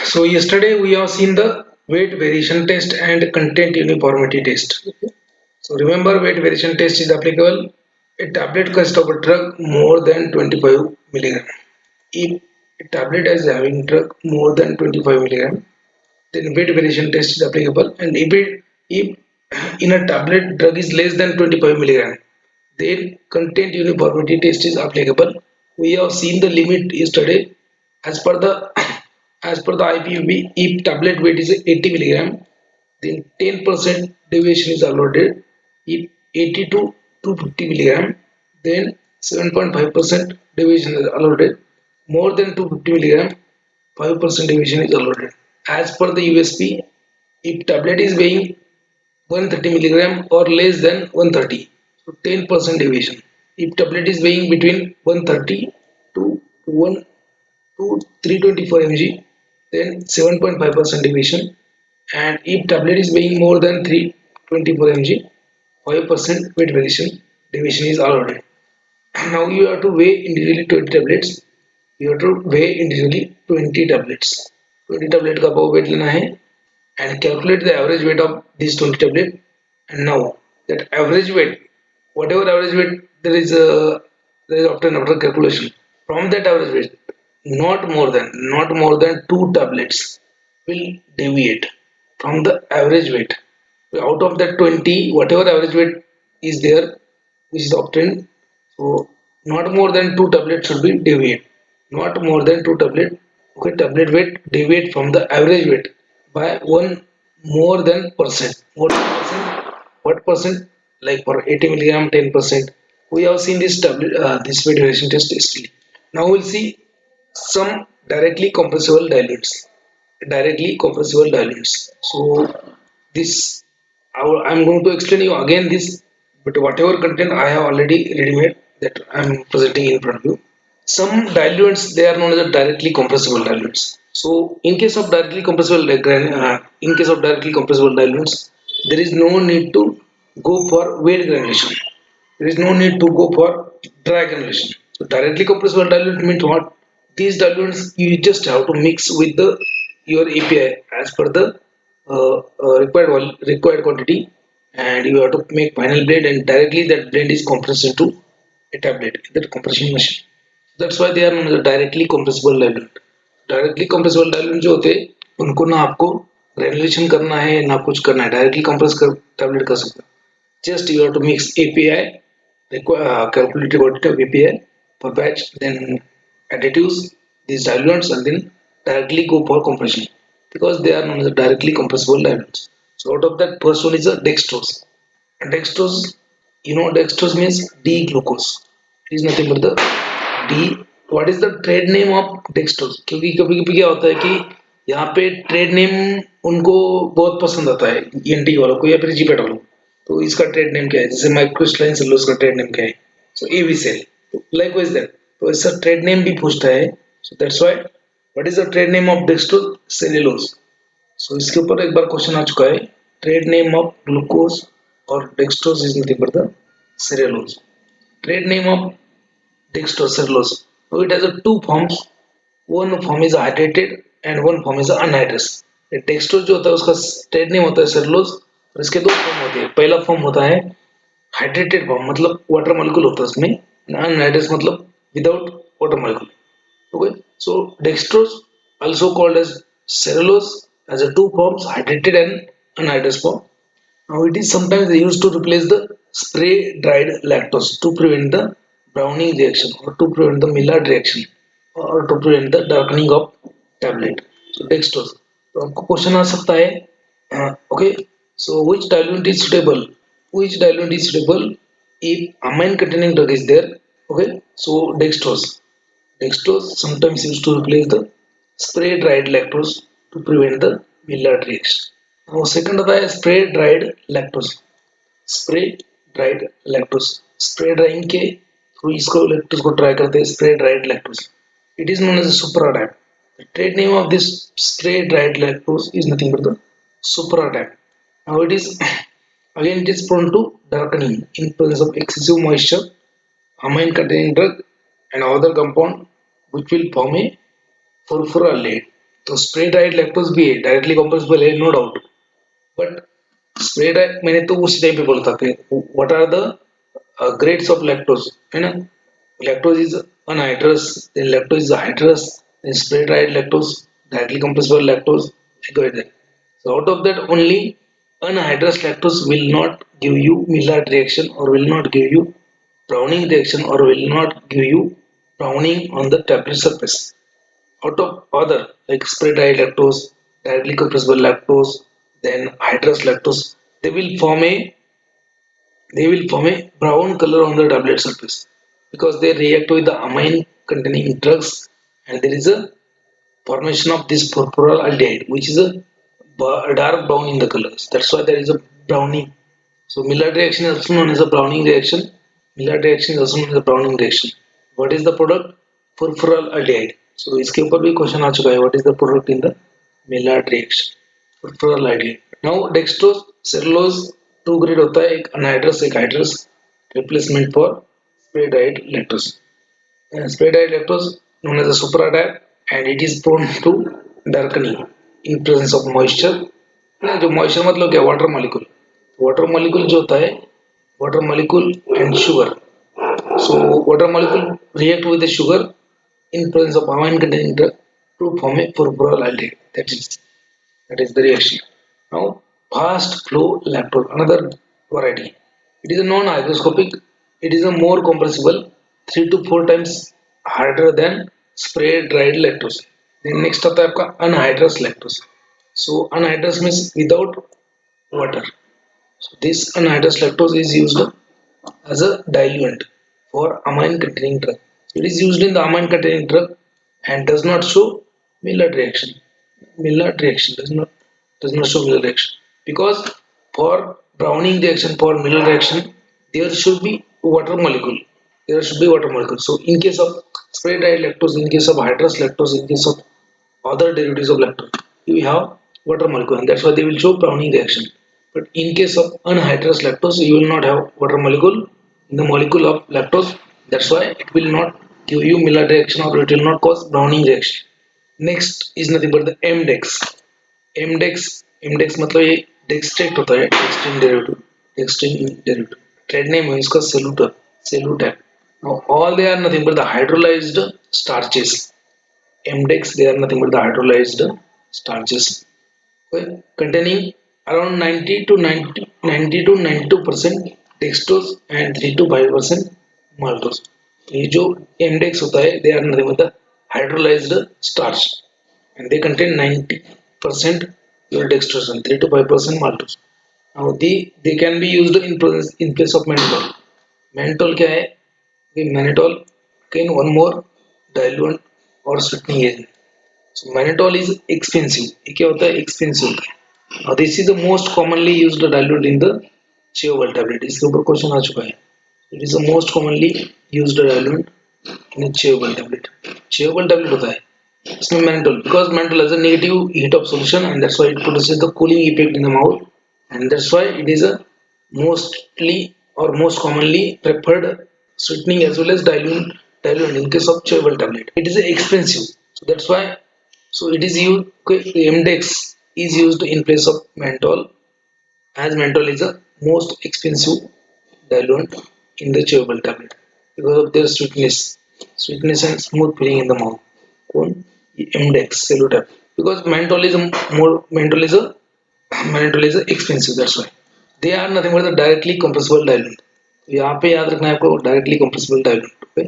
So yesterday we have seen the weight variation test and content uniformity test. So remember, weight variation test is applicable. A tablet consists of a drug more than 25 milligram. If a tablet is having drug more than 25 milligram, then weight variation test is applicable. And if in a tablet drug is less than 25 milligram, then content uniformity test is applicable. We have seen the limit yesterday. As per the as per the IPV, if tablet weight is 80 milligram, then 10% deviation is allowed. If 80 to 250 milligram, then 7.5% deviation is allowed. More than 250 milligram, 5% deviation is allowed. As per the USP, if tablet is weighing 130 milligram or less than 130, so 10% deviation. If tablet is weighing between 130 to 1 to 324 mg, then 7.5% deviation. And if tablet is weighing more than 324 mg, 5% weight variation deviation is allowed. Now you have to weigh individually 20 tablets. You have to weigh individually 20 tablets. 20 tablet का पाव weight लेना है and calculate the average weight of these 20 tablet. And now that average weight, whatever average weight there is often after calculation. From that average weight, not more than 2 tablets will deviate from the average weight. Out of that 20, whatever average weight is there, which is obtained, so not more than 2 tablets should be deviate. Not more than 2 tablet. Okay, tablet weight deviate from the average weight by one more than percent. What percent? What percent? Like for 80 milligram, 10%. We have seen this tablet, this weight variation test yesterday. Now we'll see some directly compressible dilutes. Directly compressible dilutes. So this I'm going to explain you again this, but whatever content I have already ready-made that I'm presenting in front of you. Some dilutes they are known as directly compressible dilutes. So in case of directly compressible dilutes, there is no need to go for wet granulation. There is no need to go for dry granulation. So directly compressible dilute means what? These dilutes you just have to mix with the your API as per the required quantity, and you have to make final blend, and directly that blend is compressed into a tablet in that compression machine. That's why they are known as directly compressible dilute. Directly compressible dilute जो होते हैं उनको ना आपको granulation करना है ना कुछ करना है, डायरेक्टली कंप्रेस कर टैबलेट कर सकते हैं. Just you have to mix API, calculated quantity of API per batch, then additives, these dilutes, and then directly go for compression because they are known as directly compressible dilutes. So out of that, first one is a dextrose. Dextrose, dextrose means D-glucose. It is nothing but the D. What is the trade name of dextrose? क्योंकि कभी कभी क्या होता है कि यहाँ पे trade name उनको बहुत पसंद आता है ENT वालों को या फिर जीपैट वालों को. तो इसका ट्रेड नेम क्या है? जैसे माइक्रोस्टाइन सेलुलोज का ट्रेड नेम क्या है? So Avicel. Likewise that. तो इसका ट्रेड नेम भी पूछता है. So that's why what is the trade name of dextrose cellulose. So इसके ऊपर एक बार क्वेश्चन आ चुका है. ट्रेड नेम ऑफ ग्लूकोज और dextrose is nothing but the cellulose. Trade name of dextrocellulose. So it has a two forms. One form is hydrated and one form is unhydrated. Dextrose जो होता है उसका trade name होता है cellulose और इसके दो फॉर्म होते हैं. पहला फॉर्म होता है हाइड्रेटेड फॉर्म, मतलब वाटर मॉलिक्यूल होता है उसमें. अनहाइड्रेटेड मतलब without water molecule. Okay, so dextrose also called as cellulose has a two forms, hydrated and unhydrated form. Now it is sometimes used to replace the spray dried lactose to prevent the browning reaction or to prevent the Maillard reaction or to prevent the darkening of tablet. So dextrose. तो आपको question आ सकता है, okay, so which diluent is suitable? Which diluent is suitable if amine containing drug is there? Okay, so dextrose. Dextrose sometimes used to replace the spray dried lactose to prevent the Maillard reaction. Now second आता है spray dried lactose. Spray dried lactose. Spray drying के तो इसको lactose को try करते हैं spray dried lactose. It is known as SuperTab. The trade name of this spray dried lactose is nothing but the SuperTab. Now it is again it is prone to darkening in presence of excessive moisture, amine containing drug and other compound which will form a furfural layer. तो spray dried lactose भी है, directly compressible है, no doubt, but spray dried मैंने तो उस time पे बोला था कि what are the grades of lactose, है ना? Lactose is anhydrous, then lactose is hydrous, then spray dried lactose, directly compressible lactose, like that. So out of that, only anhydrous lactose will not give you Maillard reaction, or will not give you browning reaction, or will not give you browning on the tablet surface. Out of other, like spray dried lactose, directly compressible lactose, then hydrous lactose, they will form a they will form a brown color on the tablet surface because they react with the amine containing drugs, and there is a formation of this purpural aldehyde, which is a dark brown in the colors. That's why there is a browning. So Maillard reaction is also known as a browning reaction. Maillard reaction is also known as a browning reaction. What is the product? Purpural aldehyde. So इसके ऊपर भी question आ चुका है. What is the product in the Maillard reaction? Purpural aldehyde. Now dextrose, cellulose, two grade होता है, एक anhydrous एक hydrous, replacement for spray dried lactose. Spray dried lactose known as a supradie, and it is prone to darkening in presence of moisture. जो moisture मतलब क्या? Water molecule. Water molecule जो होता है, water molecule and sugar. So water molecule react with the sugar in presence of amine containing drug to form a purpural aldehyde. That is the reaction. Now, fast flow lactose, another variety. It is a non-hygroscopic. It is a more compressible, 3 to 4 times harder than spray dried lactose. Then next आता है आपका anhydrous lactose. So anhydrous means without water. So this anhydrous lactose is used as a diluent for amine containing drug. It is used in the amine containing drug and does not show Maillard reaction. Maillard reaction does not show Maillard reaction because for browning reaction, for Maillard reaction, there should be water molecule. There should be water molecule. So in case of spray dried lactose, in case of hydrous lactose, in case of other derivatives of lactose, you have water molecule, and that's why they will show browning reaction. But in case of anhydrous lactose, you will not have water molecule in the molecule of lactose. That's why it will not give you Maillard reaction, or it will not cause browning reaction. Next is nothing but the MDEX. MDEX मतलब ये डेक्सट्रेट होता है, डेक्सट्रीन derivative. Trade name है इसका सेलुटेप. Now all they are nothing but the hydrolyzed starches. MDEX, they are nothing but the hydrolyzed starches, okay, containing around 90 to 92% dextrose and 3 to 5% maltose. ये जो MDEX होता है, they are nothing but the hydrolyzed starch, and they contain 90% your dextrose and 3 to 5% maltose. Now they can be used in place of mannitol. Mannitol क्या है? Mannitol contain one more diluent or sweetening agent. So mannitol is expensive. ये क्या होता है? Expensive. Now this is the most commonly used diluent in the chewable tablet. इसके ऊपर question आ चुका है. It is the most commonly used diluent in a chewable tablet. Chewable tablet होता है इसमें mannitol, because mannitol has a negative heat of solution, and that's why it produces the cooling effect in the mouth, and that's why it is a mostly or most commonly preferred sweetening as well as diluent in case of chewable tablet. It is expensive, so that's why. So it is used. MDEX is used in place of menthol, as menthol is the most expensive diluent in the chewable tablet because of their sweetness and smooth feeling in the mouth. MDEX cellutab, because menthol is a expensive. That's why they are nothing but the directly compressible diluent. यहाँ पे याद रखना है आपको, directly compressible dilute. Okay,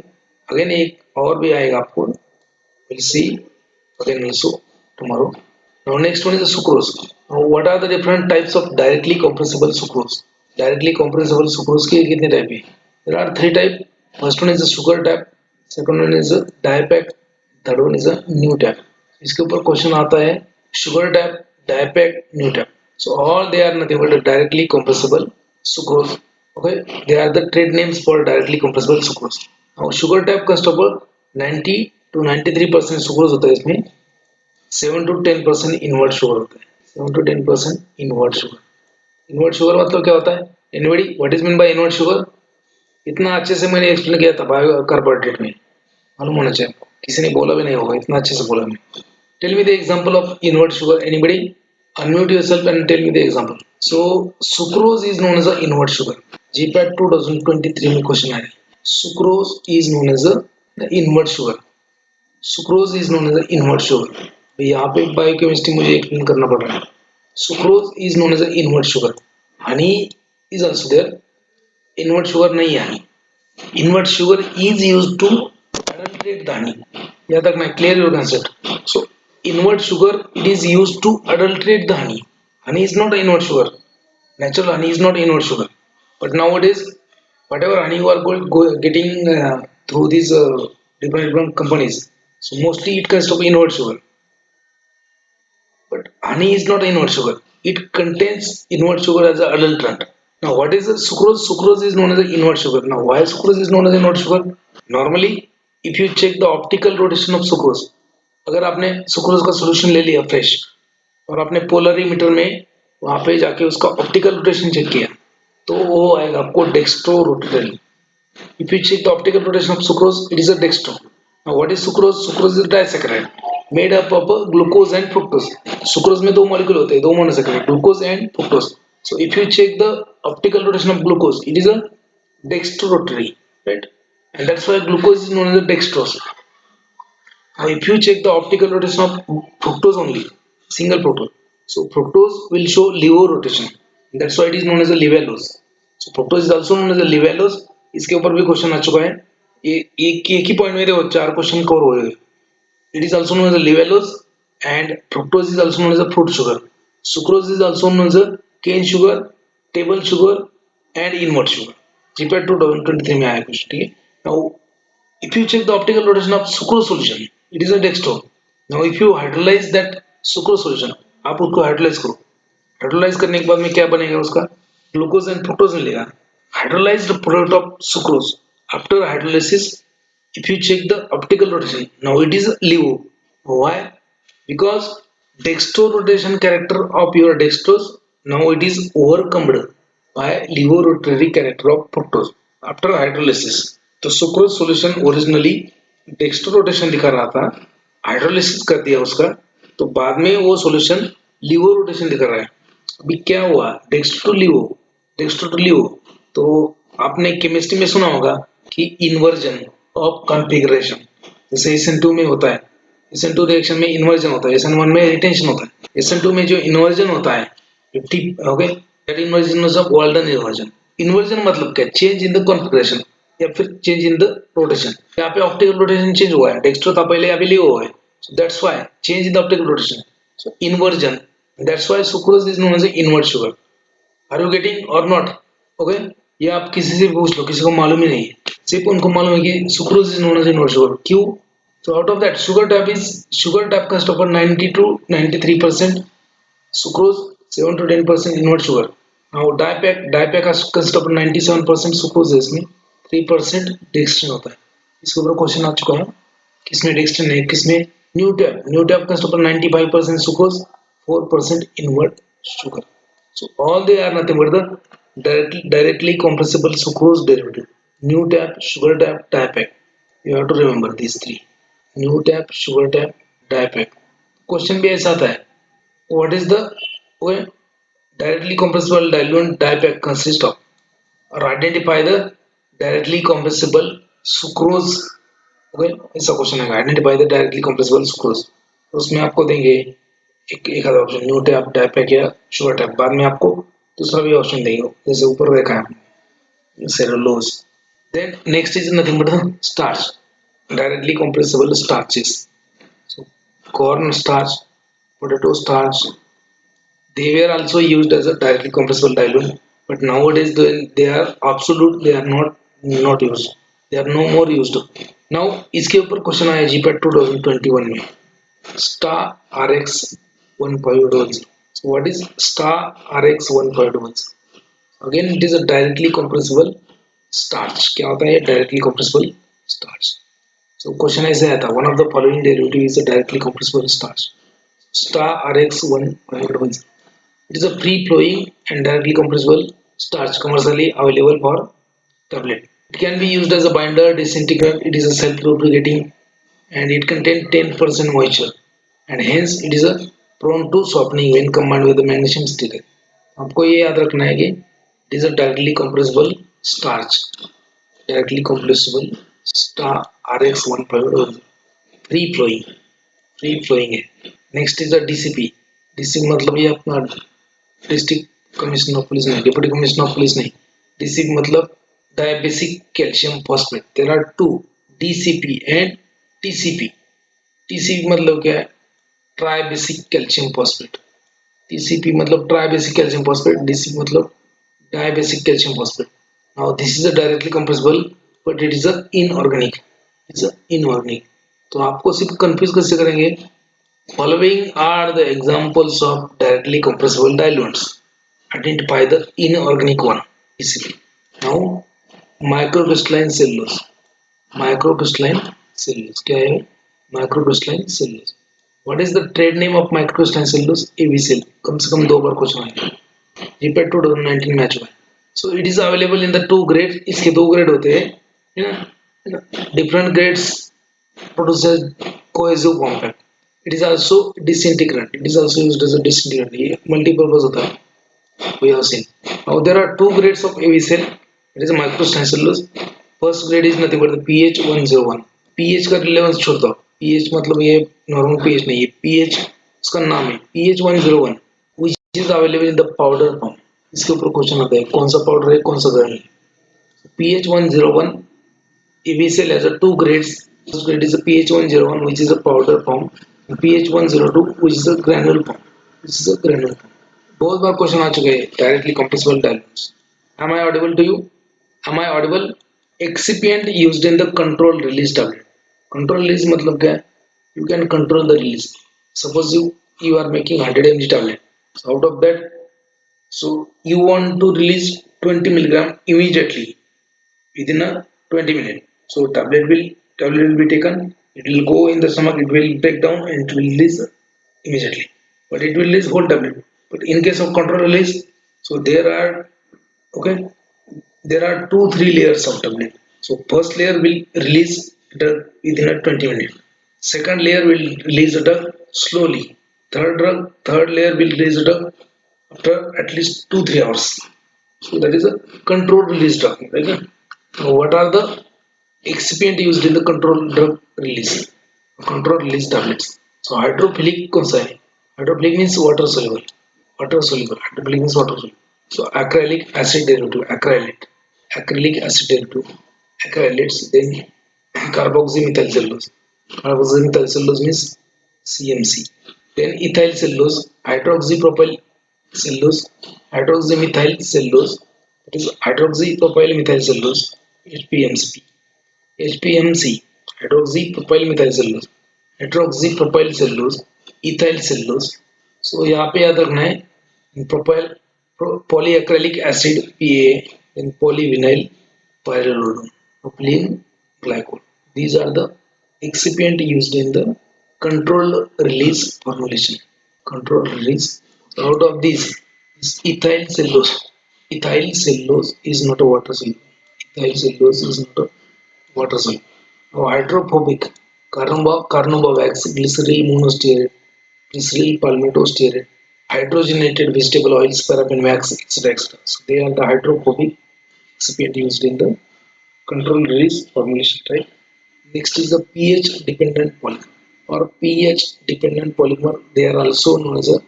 again एक और भी आएगा आपको, we'll see again also tomorrow. Now next one is the sucrose. Now what are the different types of directly compressible sucrose? Directly compressible sucrose के कितने टाइप है? There are three type. First one is the sugar type, second one is the diapac, third one is the new type. इसके ऊपर question आता है sugar type, diapac, new type. So all they are nothing but directly compressible sucrose. Okay, they are the trade names for directly compressible sucrose. Now sugar type का stopper 90 to 93% sucrose होता है, इसमें 7 to 10% invert sugar होता है. 7 to 10% invert sugar. Invert sugar मतलब क्या होता है? Anybody what is mean by invert sugar? इतना अच्छे से मैंने एक्सप्लेन किया था बायो कार्बोहाइड्रेट में, मालूम होना चाहिए आपको. किसी ने बोला भी नहीं होगा, इतना अच्छे से बोला मैं. Tell me the example of invert sugar. Anybody? Unmute yourself and tell me the example. So sucrose is known as a invert sugar. GPAT 2023 में क्वेश्चन आया. Sucrose is known as a the invert sugar. Sucrose is known as a invert sugar. यहाँ पे biochemistry मुझे explain करना पड़ रहा है. Sucrose is known as a invert sugar. Honey is also there. Invert sugar नहीं है honey. Invert sugar is used to adulterate the honey. यहाँ तक मैं clear your concept. So invert sugar it is used to adulterate the honey. Honey is not invert sugar. Natural honey is not invert sugar. But nowadays, whatever honey you are getting through these different companies, so mostly it consists of invert sugar. But honey is not invert sugar. It contains invert sugar as an adulterant. Now, what is the sucrose? Sucrose is known as the invert sugar. Now, why sucrose is known as invert sugar? Normally, if you check the optical rotation of sucrose, अगर आपने sucrose का solution ले लिया fresh और आपने polarimeter में वहां पे जाके उसका ऑप्टिकल रोटेशन चेक किया तो वो आएगा आपको dextrorotatory. If you check the optical rotation of sucrose, it is a dextro. Now, what is sucrose? Sucrose is a disaccharide made up of glucose and fructose. Sucrose में दो molecule होते हैं, दो monosaccharide, glucose and fructose. So, if you check the optical rotation of glucose, it is a dextrorotary, right? And that's why glucose is known as a dextrose. Now, if you check the optical rotation of fructose only, single fructose, so fructose will show levo rotation. That's why it is known as a levalose. So fructose is also known as a levalose. इसके ऊपर भी question आ चुका है. ये एक ही point में देखो चार क्वेश्चन कवर हो गए. It is also known as a levalose and fructose is also known as a fruit sugar. Sucrose is also known as a cane sugar, table sugar and invert sugar. GPAT 2023 में आया कुछ, ठीक है. Now if you check the optical rotation of sucrose solution, it is a dextro. Now if you hydrolyze that sucrose solution, आप उसको hydrolyze करो. Hydrolyze करने के बाद में क्या बनेगा उसका? Glucose and fructose मिलेगा. Hydrolyzed product of sucrose. After hydrolysis, if you check the optical rotation, now it is LEVO. Why? Because dextro rotation character of your dextrose, now it is overcome by LEVO rotary character of fructose. After hydrolysis, तो sucrose solution originally dextro rotation दिखा रहा था, hydrolysis कर दिया उसका, तो बाद में वो सॉल्यूशन लीवो रोटेशन दिखा रहा है. अभी क्या हुआ? Dextro to levo. तो आपने केमिस्ट्री में सुना होगा कि इन्वर्जन ऑफ कॉन्फ़िगरेशन, जैसे SN2 में होता है, SN2 रिएक्शन में इन्वर्जन होता है, SN1 में रिटेंशन होता है. SN2 में जो इन्वर्जन होता है 50, okay, that inversion is of Walden inversion. Inversion मतलब क्या? चेंज इन द कॉन्फ़िगरेशन या फिर चेंज इन द रोटेशन. यहाँ पे ऑप्टिकल रोटेशन चेंज हुआ है, डेक्स्ट्रो था पहले, अभी लीवो है. So that's why change in the optical rotation. So inversion, that's why sucrose is known as invert sugar. Are you getting और नॉट? ओके, ये आप किसी से पूछ लो, किसी को मालूम ही नहीं है, सिर्फ उनको मालूम है कि sucrose is known as invert sugar. क्यों? So out of that, sugar type consists of 90 to 93% sucrose, 7 to 10% invert sugar. Now DIPAC consists of 97% sucrose है, इसमें 3% dextrin होता है. इसके ऊपर क्वेश्चन आ चुका है, किसमें dextrin है, किसमें new tap consists of 95% sucrose, 4% invert sugar. So all they are nothing but the directly compressible sucrose derivative. New tap, sugar tap, DIPAC. You have to remember these three. NuTab, Sugartab, DiPac. Question भी ऐसा आता है, what is the directly compressible diluent DiPac consist of, और identify the directly compressible sucrose. Okay, ऐसा question है, identify the directly compressible sucrose. तो उसमें आपको देंगे एक आधा ऑप्शन, न्यू टैप, डाइपैक या शुगर टैप. बाद में आपको दूसरा भी ऑप्शन देंगे, जैसे ऊपर देखा है cellulose. Then next is nothing but the starch, directly compressible starches. So corn starch, potato starch, they were also used as a directly compressible diluent, but nowadays they are absolute, they are not used, they are no more used. Now इसके ऊपर question आया GPAT 2021 में, star RX 151. So what is star RX 151? Again it is a directly compressible starch. क्या होता है directly compressible starch? So question ऐसे आया था, one of the following derivative is a directly compressible starch. Star RX151. It is a free-flowing and directly compressible starch commercially available for tablet. It can be used as a binder, disintegrant. It is a self-lubricating and it contains 10% moisture and hence it is a prone to softening when combined with the magnesium stearate. आपको ये याद रखना है कि it is a directly compressible starch, directly compressible star RX1 free flowing, free flowing है. Next is the DCP. DCP मतलब ये अपना डिस्ट्रिक्ट कमिश्नर ऑफ पुलिस नहीं, डिप्टी कमिश्नर ऑफ पुलिस नहीं. डीसीपी मतलब dibasic calcium phosphate. There are two, DCP and TCP. TCP मतलब क्या है? Tribasic calcium phosphate. टीसीपी मतलब ट्राइबेसिक कैल्शियम फॉस्फेट, डीसीपी मतलब dibasic calcium phosphate. Now this is a directly compressible but it is a inorganic. It's a inorganic. तो आपको सिर्फ confuse कैसे करेंगे? Following are the examples of directly compressible diluents. Identify the inorganic one easily. Now, microcrystalline cellulose. Microcrystalline cellulose. क्या है? Microcrystalline cellulose. What is the trade name of microcrystalline cellulose? AVCell. कम से कम 2 बार question आएगा. GPAT 2019 match हुआ है. So it is available in the 2 grades. इसके 2 grade होते हैं, है ना? Different grades produces cohesive compact. It is also disintegrant. It is also used as a disintegrant. ये multi-purpose होता है. We have seen. Now there are 2 grades of AV cell. It is a microcrystalline cellulose. First grade is nothing but the pH 101. pH का relevance छोड़ दो. pH मतलब ये normal pH नहीं है. pH उसका नाम है. pH 101, which is available in the powder form. इसके ऊपर क्वेश्चन आता है कौन सा पाउडर है कौन सा गरल है. pH 101 AV cell has a 2 grades. First grade is a pH 101, which is a powder form. pH 102, which is a granule form. This is a granule form. बहुत बार क्वेश्चन आ चुके हैं directly compressible diluents. Am I audible to you? Am I audible? Excipient used in the control release tablet. Control release मतलब क्या है? You can control the release. Suppose you are making 100 mg tablet. So out of that, so you want to release 20 milligram immediately within a 20 minutes. So tablet will be taken. It will go in the stomach. It will break down and it will release immediately. But it will release whole tablet. But in case of control release, so there are there are 2-3 layers of tablet. So first layer will release drug within a 20 minutes. Second layer will release the drug slowly. Third layer will release the drug after at least 2-3 hours. So that is a controlled release drug. Right? Now what are the excipient used in the controlled drug release? Controlled release tablets. So hydrophilic कौन सा है? Hydrophilic means water soluble. Water soluble. Hydrophilic means water soluble. So acrylic acid derivative, acrylic acid derivative, acrylates, then carboxymethyl cellulose. Carboxymethyl cellulose means CMC. Then ethyl cellulose, hydroxypropyl cellulose, hydroxymethyl cellulose, that is hydroxypropyl methyl cellulose, HPMC. HPMC, hydroxypropyl methyl cellulose, hydroxypropyl cellulose, ethyl cellulose. So यहाँ पे याद रखना है propyl polyacrylic acid PA, then polyvinyl pyrrolidone, propylene glycol. These are the excipient used in the controlled release formulation. Controlled release. Out of these, ethyl cellulose. Ethyl cellulose is not a water soluble. Ethyl cellulose is not a water soluble. Now, hydrophobic. Carnauba wax, glyceryl monostearate, glyceryl palmitostearate, hydrogenated vegetable oils, paraffin wax, etc. etc. So they are the hydrophobic excipient used in the control release formulation, right? Next is the pH dependent polymer or pH dependent polymer. They are also known as a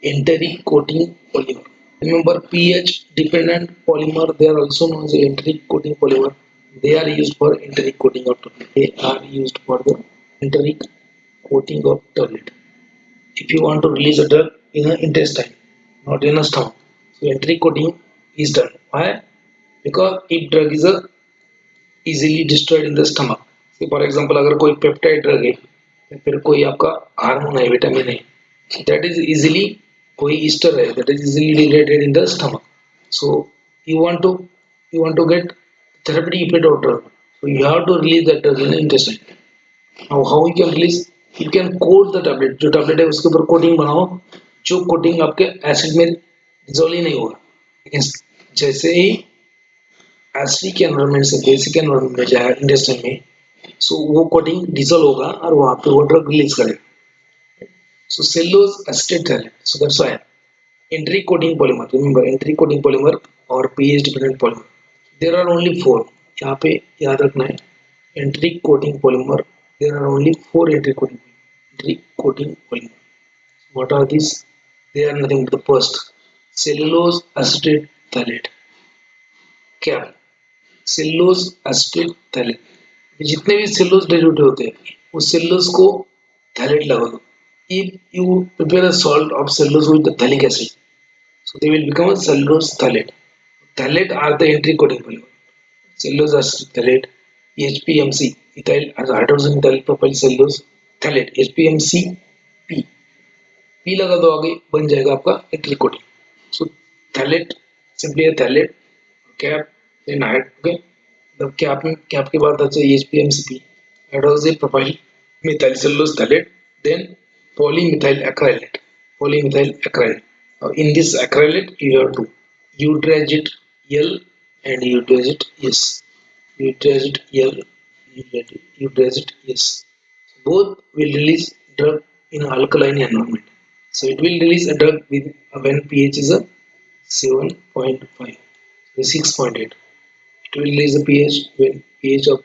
enteric coating polymer. Remember pH dependent polymer, they are also known as a enteric coating polymer. They are used for enteric coating of tablet. They are used for the enteric coating of tablet. If you want to release a drug in an intestine, not in a stomach, so enteric coating is done. Why? Because if drug is a easily destroyed in the stomach. So for example, अगर कोई peptide drug है, या फिर कोई आपका hormone है, vitamin है, that is easily कोई ester है, that is easily degraded in the stomach. So you want to get therapeutic effect of drug. So you have to release that drug in the intestine. Now how you can release? You can coat the tablet. जो tablet है उसके ऊपर coating बनाओ, जो coating आपके acid में dissolve ही नहीं होगा. लेकिन जैसे ही एसिडिक एनवायरनमेंट से बेसिक एनवायरनमेंट में जाएगा इंटेस्टाइन में, सो वो कोटिंग डिसॉल्व होगा और वहाँ पे वो ड्रग रिलीज करेगा. So cellulose acetate phthalate. So that's why entry coating polymer. Remember entry coating polymer or pH dependent polymer. There are only four. यहाँ पे याद रखना है entry coating polymer. There are only four entry coating polymer. What are these? They are nothing but the first cellulose acetate phthalate. क्या cellulose acetate phthalate जितने भी cellulose derivative होते हैं उस सेल्यूलोज को थैलेट लगा दो if you prepare a salt of cellulose with the thalic acid so they will become a cellulose thalate. Thalate are the entry coating polymer. Cellulose acetate thalate HPMC ethyl hydrogen methyl propyl cellulose thalate HPMC P लगा दो आगे बन जाएगा आपका entry coating. So thalate simply a thalate cap then hyd okay the cap के बाद आता है HPMCP hydroxy propyl methyl cellulose thalate then polymethyl acrylate. In this acrylate you have to utrazit L and utrazit S. Utrazit L, utrazit S. Both will release drug in alkaline environment. So it will release a drug with when pH is a 7.5, 6.8. It will release the pH when pH of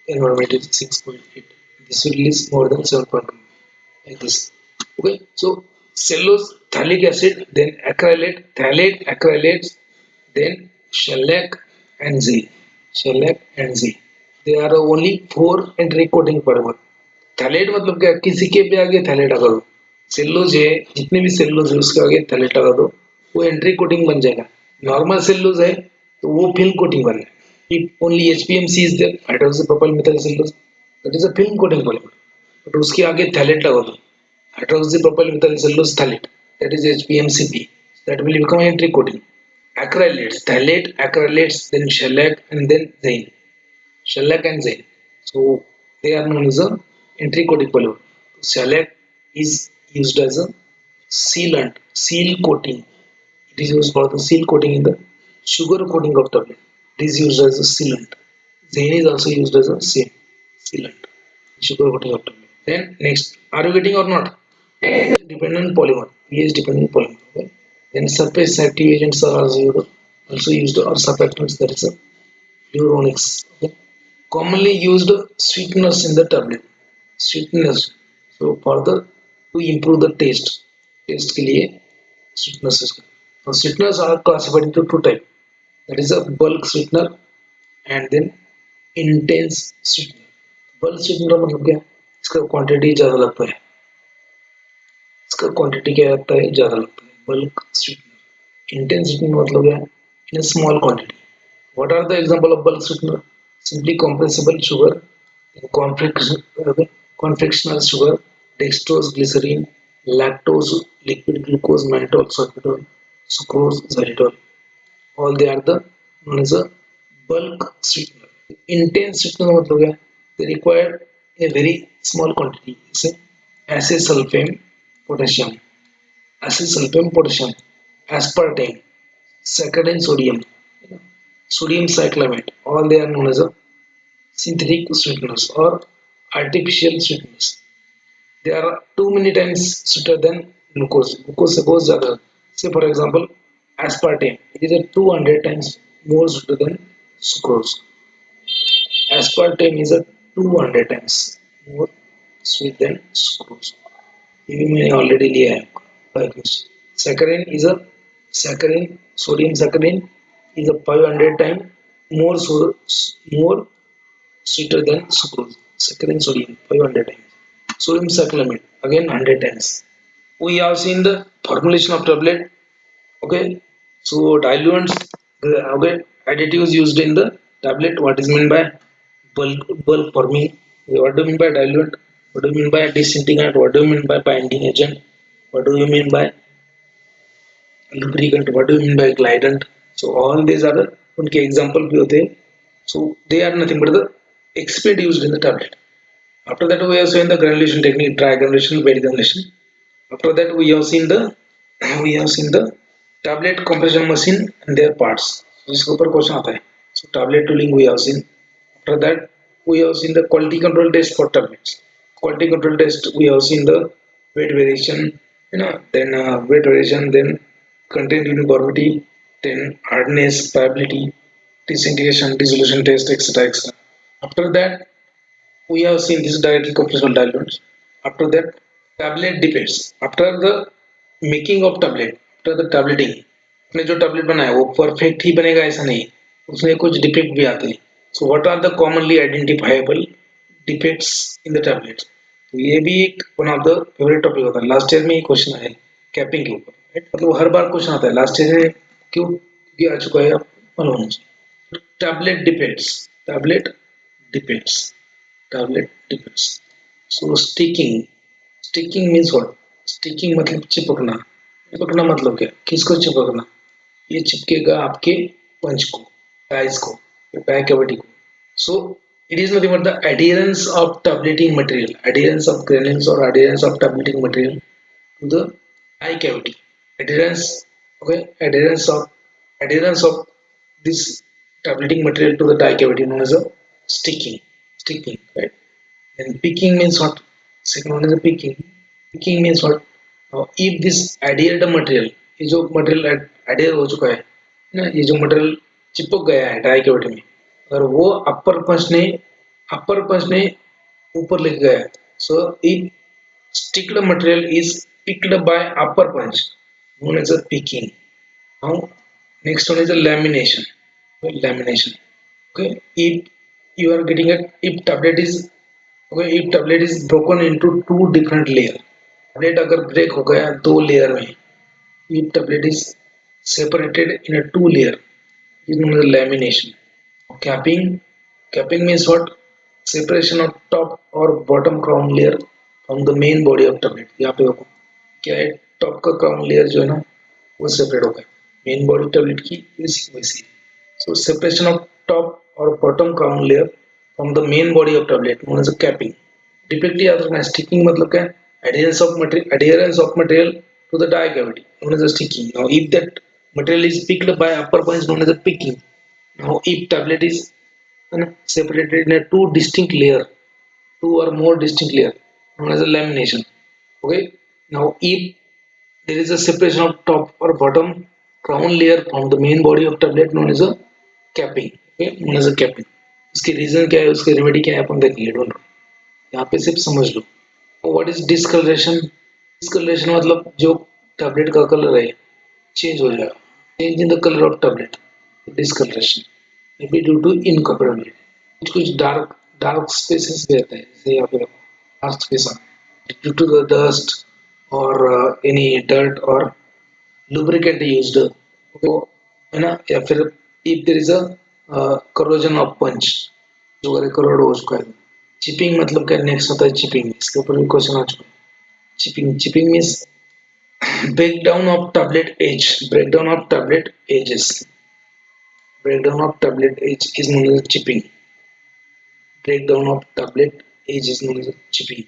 environment is 6.8. This will release more than 7.2 like this. Okay, so cellulose, phthalic acid, then acrylate, phthalate, acrylates, then shellac and Z. Shellac and Z. There are only four entry coating polymer. Phthalate मतलब क्या किसी के भी आगे phthalate लगा दो cellulose है जितने भी सेल्यूलोज है उसके आगे थैलेट लगा दो वो एंट्री कोटिंग बन जाएगा नॉर्मल सेल्यूलोज है तो वो फिल्म कोटिंग बन जाएगा if only HPMC is there hydroxy propyl methyl cellulose that is a film coating polymer but उसके आगे थैलेट लगा दो hydroxy propyl methyl cellulose phthalate that is HPMCP that will become enteric coating acrylates phthalate acrylates then shellac and then zinc shellac and zinc so they are known as a entry coating polymer. Shellac is used as a sealant, seal coating. It is used for the seal coating in the sugar coating of tablet. It is used as a sealant. Zinc is also used as a same sealant, sugar coating of tablet. Then next, are you getting or not? Dependent polymer, pH dependent polymer. Okay? Then surface active agents are also used or surfactants. That is a fluoronics. Okay? Commonly used sweeteners in the tablet. Sweeteners so for the to improve the taste के लिए sweeteners so sweeteners are classified into two type that is a bulk sweetener and then intense sweetener bulk sweetener मतलब क्या इसका quantity ज़्यादा लगता है इसका quantity क्या लगता है ज़्यादा लगता है bulk sweetener intense sweetener मतलब क्या in a small quantity what are the example of bulk sweetener simply compressible sugar confectional sugar, dextrose, glycerine, lactose, liquid glucose, mannitol, sorbitol, sucrose, xylitol. All they are the known as a bulk sweetener. Intense sweetener मतलब क्या? They require a very small quantity. जैसे acesulfame, potassium, acesulfame, potassium, aspartame, saccharine, sodium, sodium cyclamate. All they are known as a synthetic sweeteners or artificial sweeteners. They are too many times sweeter than glucose. Glucose suppose say for example aspartame. It is a 200 times more sweeter than sucrose. Aspartame is a 200 times more sweet than sucrose. ये मैंने already लिया है Saccharin is a saccharin, sodium saccharin is a 500 times more more sweeter than sucrose. Saccharin sodium 500 times. Sodium cyclamate again 100 times. We have seen the formulation of tablet. Okay, so diluents, okay, additives used in the tablet. What is meant by bulk forming? What do you mean by diluent? What do you mean by disintegrant? What do you mean by binding agent? What do you mean by lubricant? What do you mean by glidant? So all these are the उनके example भी होते हैं. So they are nothing but the excipient used in the tablet. After that we have seen the granulation technique, dry granulation, wet granulation. After that we have seen the tablet compression machine and their parts. जिसके ऊपर question आता है. So tablet tooling we have seen. After that we have seen the quality control test for tablets. Quality control test we have seen the weight variation, then weight variation, then content uniformity, then hardness, pliability, disintegration, dissolution test, etc. etc. After that, we have seen this directly compressible dilutes. After that, tablet defects. After the making of tablet, after the tableting, आपने जो tablet बनाया वो perfect ही बनेगा ऐसा नहीं, उसमें कुछ defect भी आते हैं. So what are the commonly identifiable defects in the tablets? तो ये भी एक one of the favorite topic होता है. लास्ट ईयर में ये क्वेश्चन है कैपिंग के ऊपर, right? मतलब हर बार क्वेश्चन आता है लास्ट ईयर में, क्यों? क्योंकि आ चुका है, आप मालूम होना चाहिए. tablet defects, tablet defects. So sticking means what? Sticking मतलब चिपकना. चिपकना मतलब क्या? किसको चिपकना? ये चिपकेगा आपके पंच को, टाइज को, टाई कैविटी को. So it is nothing but the adherence of tableting material, adherence of granules or adherence of tableting material to the tie cavity. Adherence, okay, adherence of this tableting material to the tie cavity known as a sticking, right? And picking means what? Second one is a picking. Picking means what? If this adhered material, ये जो material adhere हो चुका है ना, ये जो material चिपक गया है डाई कैविटी में, अगर वो अपर पंच ने ऊपर लेके गया है, so if sticked material is picked by upper punch, known as a picking. Now next one is a lamination. Lamination. Okay, if you are getting a, if tablet is, okay, if tablet is broken into two different layer, tablet अगर break हो गया दो layer में, if tablet is separated in a two layer, is known as lamination. Capping means what? Separation of top or bottom crown layer from the main body of tablet. यहाँ पे देखो क्या है, टॉप का क्राउन लेयर जो है ना वो सेपरेट हो गया मेन बॉडी टेबलेट की इसी वैसी. सो सेपरेशन ऑफ टॉप और bottom crown layer from the main body of tablet known as a capping. Defect याद रखना है. स्टिकिंग मतलब क्या है? adherence of material to the die cavity known as a sticking. Now if that material is picked by upper punch known as a picking. Now if tablet is separated in a two or more distinct layer known as a lamination. Okay, now if there is a separation of top or bottom crown layer from the main body of tablet known as a capping. Okay, known as a capping. इसके reason क्या है, उसके remedy क्या है, अपन देखेंगे. Don't, यहाँ पे सिर्फ समझ लो. What is discolouration? डिस्कलरेशन मतलब जो टैबलेट का कलर है चेंज हो जाएगा, change in the colour of tablet. Discolouration may be due to incompatibility. कुछ डार्क स्पेसेस भी रहते हैं, जैसे यहाँ पे dark space due to the dust or any dirt or lubricant used, तो है ना, या फिर if there is a corrosion of punch, जो अगर करोड हो चुका है. चिपिंग मतलब क्या? नेक्स्ट होता है चिपिंग. इसके ऊपर भी क्वेश्चन आ चुका है. Chipping means breakdown of tablet edge, breakdown of tablet edges, breakdown of tablet edge is known as chipping. Breakdown of tablet edge is known as chipping.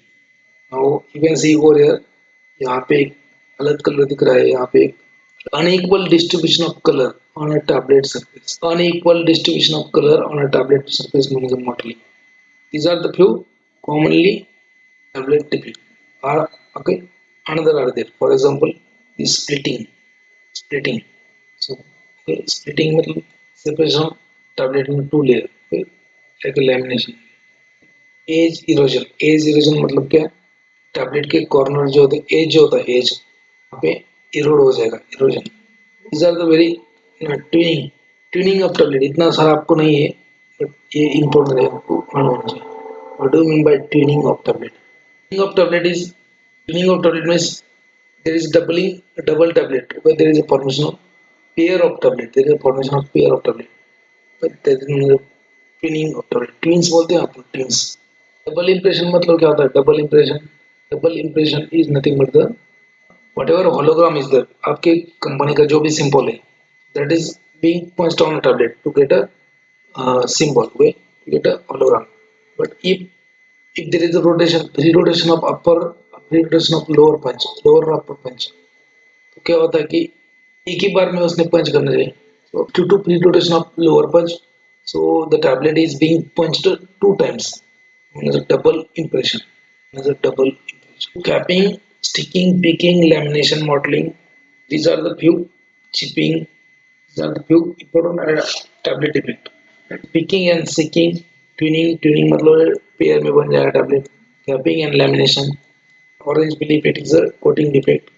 Now you can see over here, यहाँ पे एक अलग colour दिख रहा है. यहाँ पे एक unequal distribution of color on a tablet surface. Unequal distribution of color on a tablet surface known as a mottling. These are the few commonly tablet defects. Are okay. Another are there. For example, this splitting. So okay, splitting मतलब separation of tablet in two layer. Okay, like a lamination. As erosion मतलब क्या? Tablet के corner जो होते हैं, as जो होता है, एज यहाँ पे इरोड हो जाएगा, erosion. These are the very twinning of tablet. इतना सारा आपको नहीं है, बट ये इंपॉर्टेंट है, आपको मालूम होना चाहिए. What do you mean by twinning of tablet? Twinning of tablet means there is double tablet, but there is a formation of pair of tablet. There is a formation of pair of tablet, but there is twinning of tablet. Twins बोलते हैं आपको, twins. Double impression मतलब क्या होता है? Double impression is nothing but the whatever hologram is there, आपके company का जो भी सिंबल है, that is being punched on a tablet to get a symbol, way to get a hologram. But if there is a pre-rotation of upper, pre-rotation of lower or upper punch, तो क्या होता है कि एक ही बार में उसने पंच करना चाहिए. So due to pre-rotation of lower punch, so the tablet is being punched two times. As a double impression. Capping Sticking, picking, lamination, modeling. These are the few chipping. These are the few important tablet defect. Picking and sticking, tuning मतलब pair में बन जाएगा tablet. Capping and lamination. Orange peel defect is a coating defect.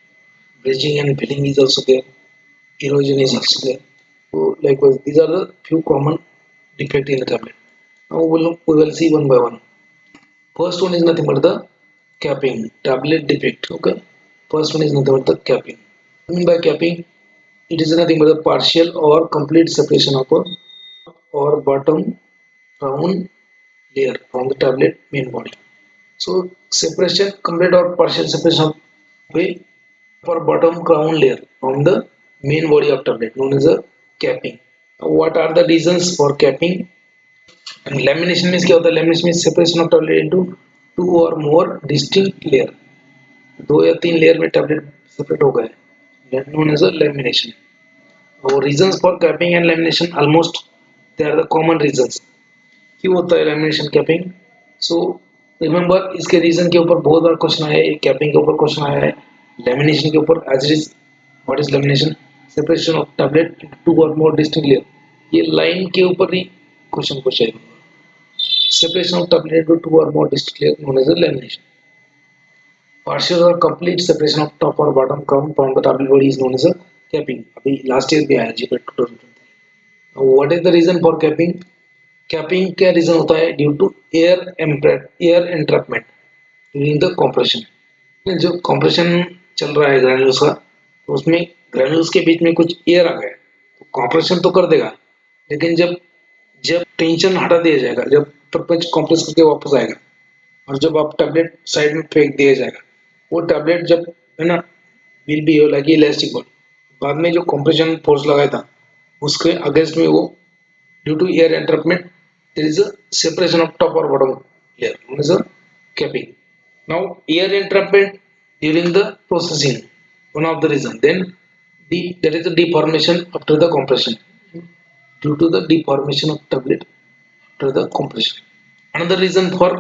Bridging and filling is also there. Erosion is also there. So likewise, these are the few common defect in the tablet. Now we will see one by one. First one is nothing but the capping, tablet defect. Okay. First one is nothing but the capping. I mean by capping, it is nothing but the partial or complete separation of a or bottom crown layer from the tablet main body. So separation, complete or partial separation of a or bottom crown layer from the main body of tablet known as a capping. Now, what are the reasons for capping? And lamination means क्या होता है? Lamination means separation of tablet into two or more distinct layer. दो या तीन layer में tablet separate हो गए. That known as a lamination. और reasons for capping and lamination almost they are the common reasons. क्यों होता है lamination capping? So remember इसके reason के ऊपर बहुत बार क्वेश्चन आया है. capping के ऊपर क्वेश्चन आया है. lamination के ऊपर as it is what is lamination? Separation of tablet into two or more distinct layer. ये लाइन के ऊपर ही क्वेश्चन पूछा है. Separation of tablet into two or more distinct layers known as a lamination. Partial or complete separation of top or bottom crown from the tablet body is known as a capping. अभी last year भी आया GPAT 2023. What is the reason for capping? Capping क्या reason होता है? Due to air entrapment during the compression. जो compression चल रहा है granules का, तो उसमें granules के बीच में कुछ air आ गया, तो compression तो कर देगा, लेकिन जब जब टेंशन हटा दिया जाएगा, जब प्रपंच कॉम्प्रेस करके वापस आएगा और जब आप टैबलेट साइड में फेंक दिया जाएगा, वो टैबलेट जब है ना विल बी लगी इलास्टिक बॉल, बाद में जो कंप्रेशन फोर्स लगाया था उसके अगेंस्ट में वो due to air entrapment there is a separation of top और bottom layer known as a capping. Now air entrapment during the processing one of the reason, then there is a deformation after the compression due to the deformation of tablet after the compression. Another reason for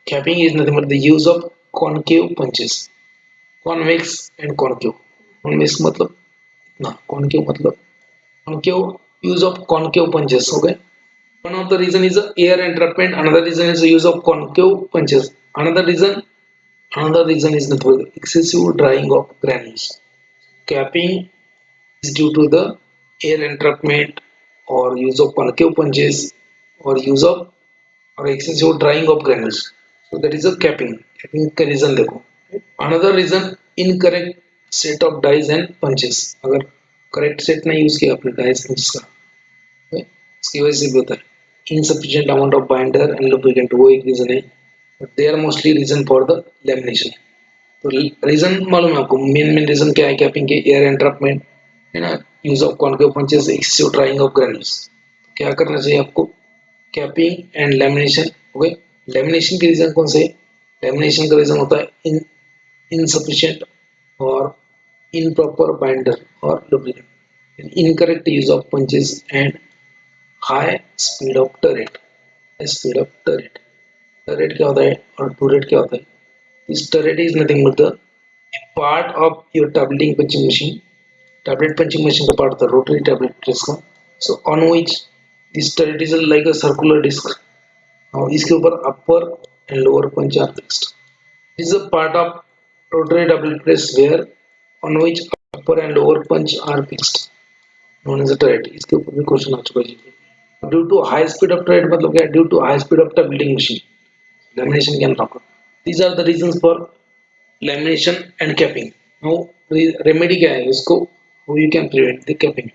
capping is nothing but the use of concave punches. Convex and concave. Convex मतलब ना, concave मतलब concave, use of concave punches. Okay. One of the reason is air entrapment. Another reason is the use of concave punches. Another reason is nothing but excessive drying of granules. Capping is due to the air entrapment or use of concave punches or use of or excessive drying of granules. So that is a capping. Capping का reason देखो. Another reason incorrect set of dies and punches. अगर correct set नहीं use किया अपने dies punches का, इसकी वजह से भी होता है. Insufficient amount of binder and lubricant वो एक reason है. But they are mostly reason for the lamination. तो reason मालूम है आपको? main reason क्या है capping के? air entrapment है ना, use of concave punches, excessive drying of granules. क्या करना चाहिए आपको? Capping and lamination. Okay. Lamination के रीजन कौन से? लैमिनेशन का रीजन होता है इनसफिशिएंट और इनप्रॉपर बाइंडर और lubricant, incorrect use of punches and high speed of turret. Speed of turret, turret क्या होता है और टूरेट क्या होता है? This turret is nothing but the part of your tableting punching machine. Tablet punching machine का part होता है रोटरी टैबलेट प्रेस का. So on which this turret is like a circular disc. Now इसके ऊपर upper and lower punch are fixed. This is a part of rotary double press where on which upper and lower punch are fixed, known as a turret. इसके ऊपर भी question आ चुका है. Due to high speed of turret मतलब क्या? Due to high speed of tableting machine, lamination can occur. These are the reasons for lamination and capping. Now remedy क्या है इसको? How you can prevent the capping?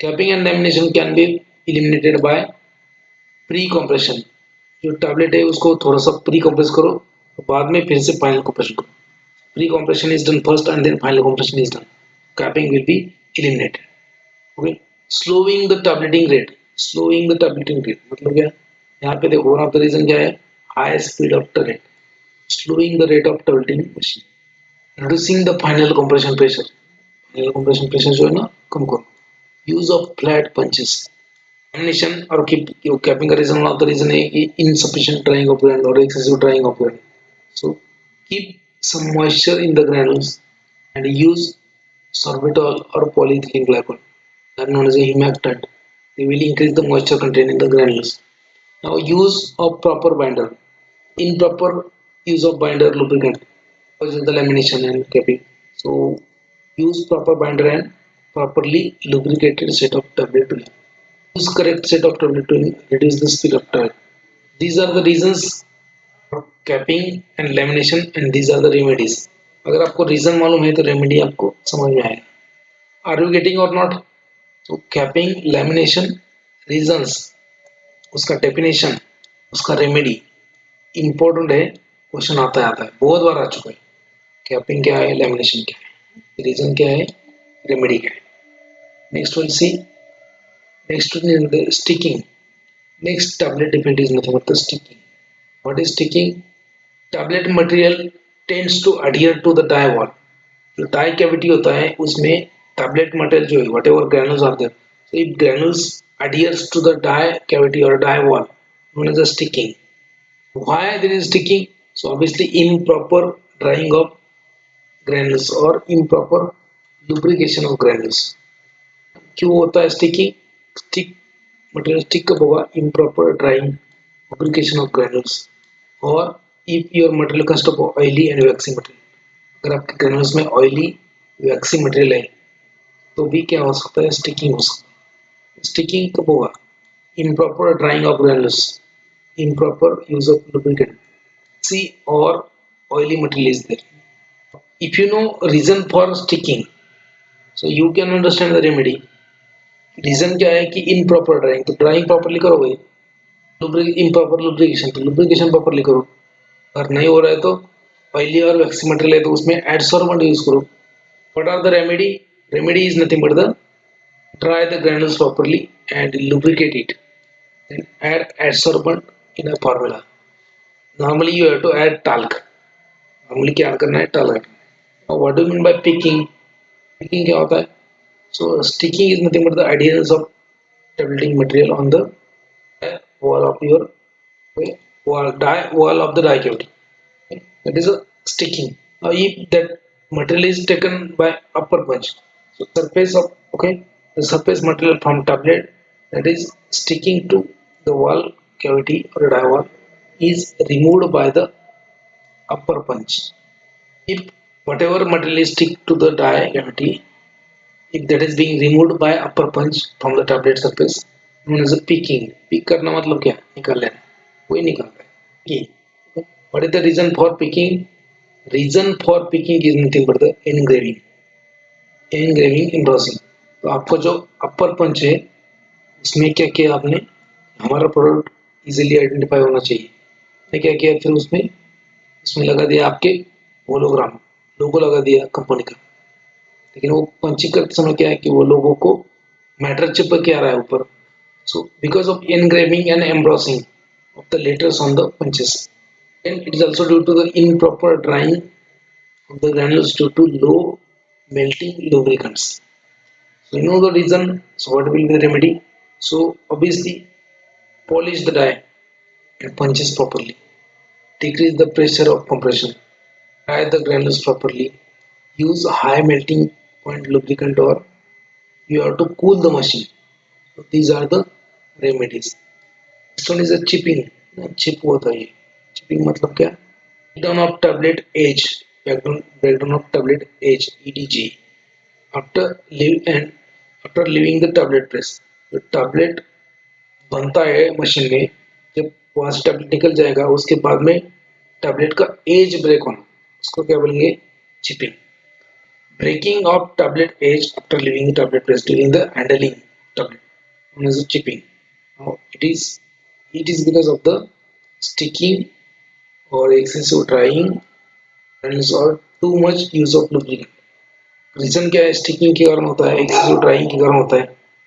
Capping and lamination can be eliminated by pre-compression. जो tablet है उसको थोड़ा सा pre compress करो, बाद में फिर से फाइनल कंप्रेशन करो. Pre compression is done first and then final compression is done. Capping will be eliminated. Okay. Slowing the tableting rate. Slowing the tableting rate मतलब क्या? यहाँ पे देखो वन ऑफ द रीजन क्या है? High speed of turret. Slowing the rate of tableting machine. Reducing the final compression pressure. Final compression pressure जो है ना कम करो. Use of flat punches. Lamination or capping का reason है कि insufficient drying of granule or excessive drying of granule. So keep some moisture in the granules and use sorbitol or polyethylene glycol, that known as a humectant. They will increase the moisture content in the granules. Now use of proper binder. Improper use of binder lubricant, which is the lamination and capping. So use proper binder and properly lubricated set of tablet to use correct set of tablet to reduce the speed of tire. These are the reasons for capping and lamination and these are the remedies. अगर आपको reason मालूम है तो remedy आपको समझ में आएगा. Are you getting और नॉट? तो कैपिंग, लैमिनेशन, रीजंस, उसका डेफिनेशन, उसका रेमेडी इंपॉर्टेंट है. क्वेश्चन आता है बहुत बार आ चुका है. कैपिंग क्या है, लैमिनेशन क्या है, रीजन क्या है, रेमेडी क्या है. Next will see. Next sticking. Next tablet depend is nothing but the sticking. What is sticking? Tablet material tends to adhere to the die wall. जो डाई कैविटी होता है उसमें टैबलेट मटेरियल जो है whatever granules are there, so if granules adheres to the die cavity or die wall known as a sticking. Why there is sticking? So obviously improper drying of granules or improper lubrication of granules. क्यों होता है sticking? Stick material stick कब होगा? improper drying lubrication of granules or if your material consists of oily and waxy material. अगर आपके granules में oily वैक्सी material है तो भी क्या हो सकता है? स्टिकिंग हो सकता है. स्टिकिंग कब होगा? improper drying of granules, improper use of lubricant, see or oily material is there. If you know reason for sticking, so you can understand the remedy. Reason क्या है कि improper drying, तो drying properly करोगे. improper lubrication, तो lubrication properly करो. अगर नहीं हो रहा है तो ऑयली और वैक्सी मटेरियल है तो उसमें एडसॉर्बेंट यूज करो. What are the remedy? Remedy is nothing but the dry the granules properly and lubricate it. Then add adsorbent in a formula. Normally you have to add talc. Normally क्या add करना है? talc. Now what do you mean by picking? Picking क्या होता है? So sticking is nothing but the adherence of tableting material on the wall of your wall of the die cavity. That is a sticking. Now if that material is taken by upper punch, so surface of the surface material from tablet that is sticking to the wall cavity or die wall is removed by the upper punch. If whatever material is stick to the die cavity, if that is being removed by upper punch from the tablet surface, known as a picking. Pick करना मतलब क्या? निकाल लेना. कोई निकालता है. What is the reason for picking? Reason for picking is nothing but the engraving. Engraving, embossing. तो आपको जो अपर पंच है उसमें क्या किया आपने? हमारा प्रोडक्ट इजीली आइडेंटिफाई होना चाहिए. ने क्या किया फिर उसमें लगा दिया आपके होलोग्राम, लोगो लगा दिया कंपनी का. लेकिन वो पंचिंग करते समय क्या है कि वो लोगों को मैटर चिपक के आ रहा है ऊपर. So because of engraving and embossing of the letters on the punches. And it is also due to the improper drying of the granules due to low melting lubricants. So you know the reason. So what will be the remedy? So obviously polish the die and punches properly. Decrease the pressure of compression. Dry the granules properly. Use high melting point lubricant or you have to cool the machine. So these are the remedies. Next one is a chipping. Chip होता है ये. Chipping मतलब क्या? Breakdown of tablet edge. Breakdown of tablet edge (EDG) after leaving the tablet press. तो tablet बनता है machine में, जब वहां से tablet निकल जाएगा उसके बाद में tablet का edge break होना, उसको क्या बोलेंगे? Chipping. Breaking of tablet edge after leaving the tablet press during the handling tablet known as chipping. Now it is because of the sticking or excessive drying and or too much use of lubricant. Reason क्या है? Sticking के कारण होता है, excessive drawing के कारण होता है,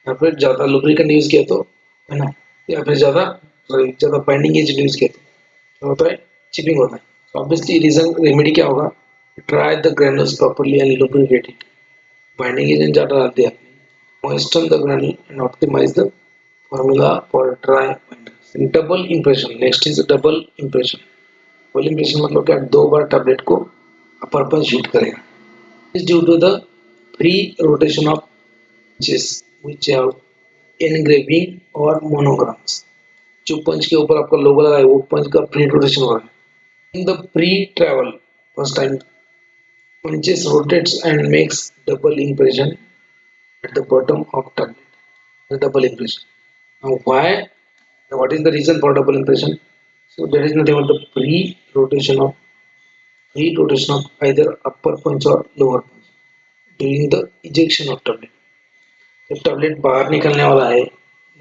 या फिर ज़्यादा लुब्रिकेंट यूज किया तो, है ना, या फिर ज़्यादा बाइंडिंग एजेंट यूज किया तो क्या होता है? चिपिंग होता है. ऑब्वियसली रीजन रेमेडी क्या होगा? Dry the granules properly and lubricate it. Binding agent ज़्यादा डालते हैं, moisten the granule and optimize the formula for dry binders. Double impression. Next is double impression. Double impression मतलब क्या? दो बार टैबलेट को अपर पंच hit करेगा. Is due to the free rotation of punches which have engraving or monograms. जो पंच के ऊपर आपका लोगो लगा है वो पंच का फ्री रोटेशन हो रहा है. In the pre-travel first time punches rotates and makes double impression at the bottom of tablet. The double impression. Now why? What is the reason for double impression? So there is nothing but the pre rotation of either upper punch or lower punch during the ejection of tablet. जब tablet बाहर निकलने वाला है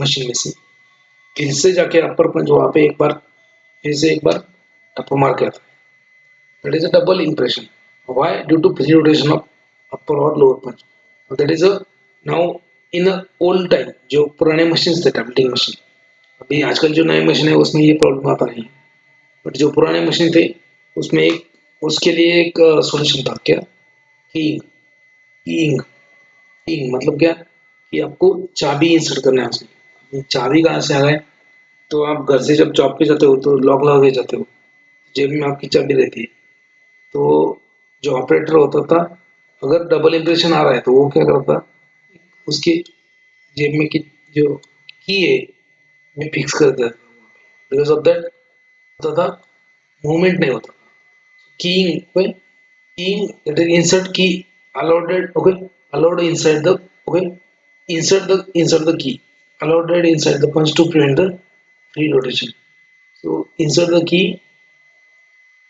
machine में से फिर से जाके अपर पंच वहां पे एक बार फिर से एक बार टप्पा मार के आता है. That is a double impression. Why? Due to pre-rotation of upper or lower punch. So that is a now in a old time जो पुराने मशीन थे टैबलेटिंग मशीन. अभी आजकल जो नए मशीन है उसमें ये प्रॉब्लम आता नहीं है. बट जो पुराने मशीन थे उसमें एक उसके लिए एक सॉल्यूशन था. क्या? कीइंग. कीइंग कीइंग मतलब क्या कि आपको चाबी इंसर्ट करना है उसमें. चाबी कहाँ से आ गए? तो आप घर से जब जॉब पे जाते हो तो लॉक लगा के जाते हो, जेब में आपकी चाबी रहती है. तो जो ऑपरेटर होता था अगर डबल इम्प्रेशन आ रहा है तो वो क्या करता, उसके जेब में की जो की है में फिक्स कर देता. बिकॉज ऑफ दैट होता था मूवमेंट नहीं होता. Keying keying that is insert की allowed. Okay, allowed inside the okay insert the key allowed inside the punch to prevent the free rotation. So insert the key,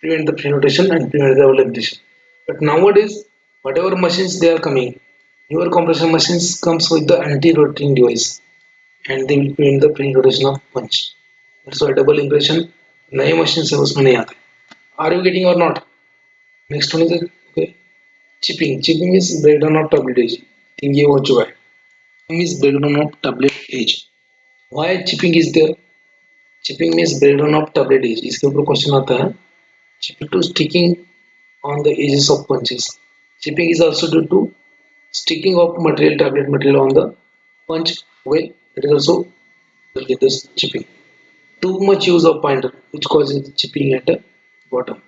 prevent the free rotation and prevent the double impression. But nowadays, whatever machines they are coming, newer compression machines comes with the anti-rotating device and they will prevent the free rotation of punch. That's why double impression नए machine से उसमें नहीं आता. Are you getting or not? Next one is okay. Chipping is breakdown of tablet edge. Think ये हो चुका है. Chipping is breakdown of tablet edge. Why chipping is there? Chipping means breakdown of tablet edge. इसके ऊपर question आता है. Chipping to sticking on the edges of punches. Chipping is also due to sticking of tablet material on the punch. Okay, it is also will get this chipping. Too much use of binder which causes chipping at the bottom.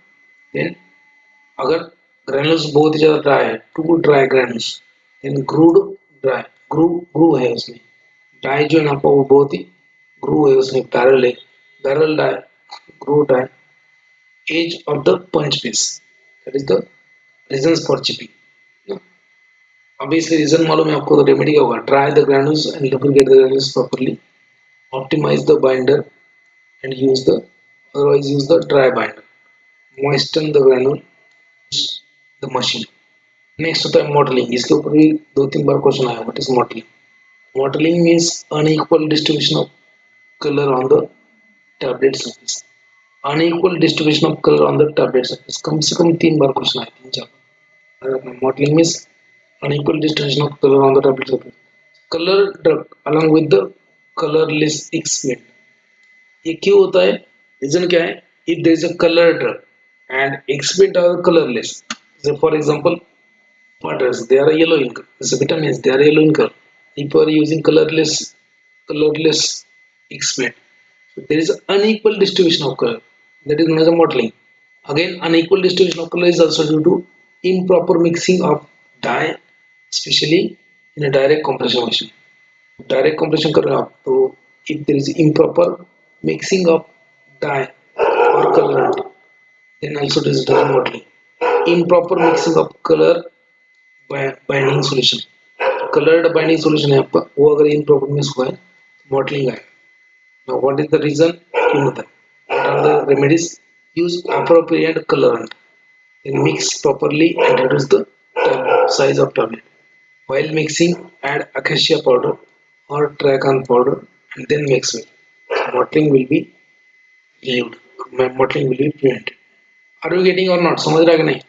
Then अगर granules बहुत ही ज़्यादा dry है, too dry granules, then grooved dry, groove है उसमें. Dry जो है ना वो बहुत ही groove है उसमें, barrel dry, groove dry, edge of the punch piece. That is the reasons for chipping. Obviously reason मालूम है आपको, तो रेमेडी क्या होगा? Dry the granules and lubricate the granules properly. Optimize the binder and otherwise use the dry binder. Moisten the granule, the machine. Next होता है modeling. इसके ऊपर भी 2-3 बार क्वेश्चन आया. What is modeling? Modeling means unequal distribution of color on the tablet surface. Unequal distribution of color on the tablet surface. कम से कम 3 बार question आया, 3-4. Modeling means unequal distribution of color on the tablet surface. Color drug along with the colorless exfoliant. ये क्यों होता है? Reason क्या है? If there is a color drug and exfoliant are colorless, so for example waters, they are yellow in color. So vitamins, they are yellow in color. If you are using colorless exfoliant, so there is unequal distribution of color. That is known as a mottling. Again, unequal distribution of color is also due to improper mixing of dye, especially in a direct compression machine. Direct compression कर रहे हो आप, तो if there is improper mixing of dye or colorant, then also there is mottling. Improper mixing of color binding solution. Colored binding solution है आपका, वो अगर improper mix हुआ है, mottling आएगा. Now what is the reason? क्यों होता है? What are the remedies? Use appropriate colorant. Then mix properly and reduce the size of tablet. While mixing, add acacia powder or tracan powder and then mix it. Mottling will be relieved. Mottling will be prevented. Are you getting or not? समझ रहा है कि नहीं?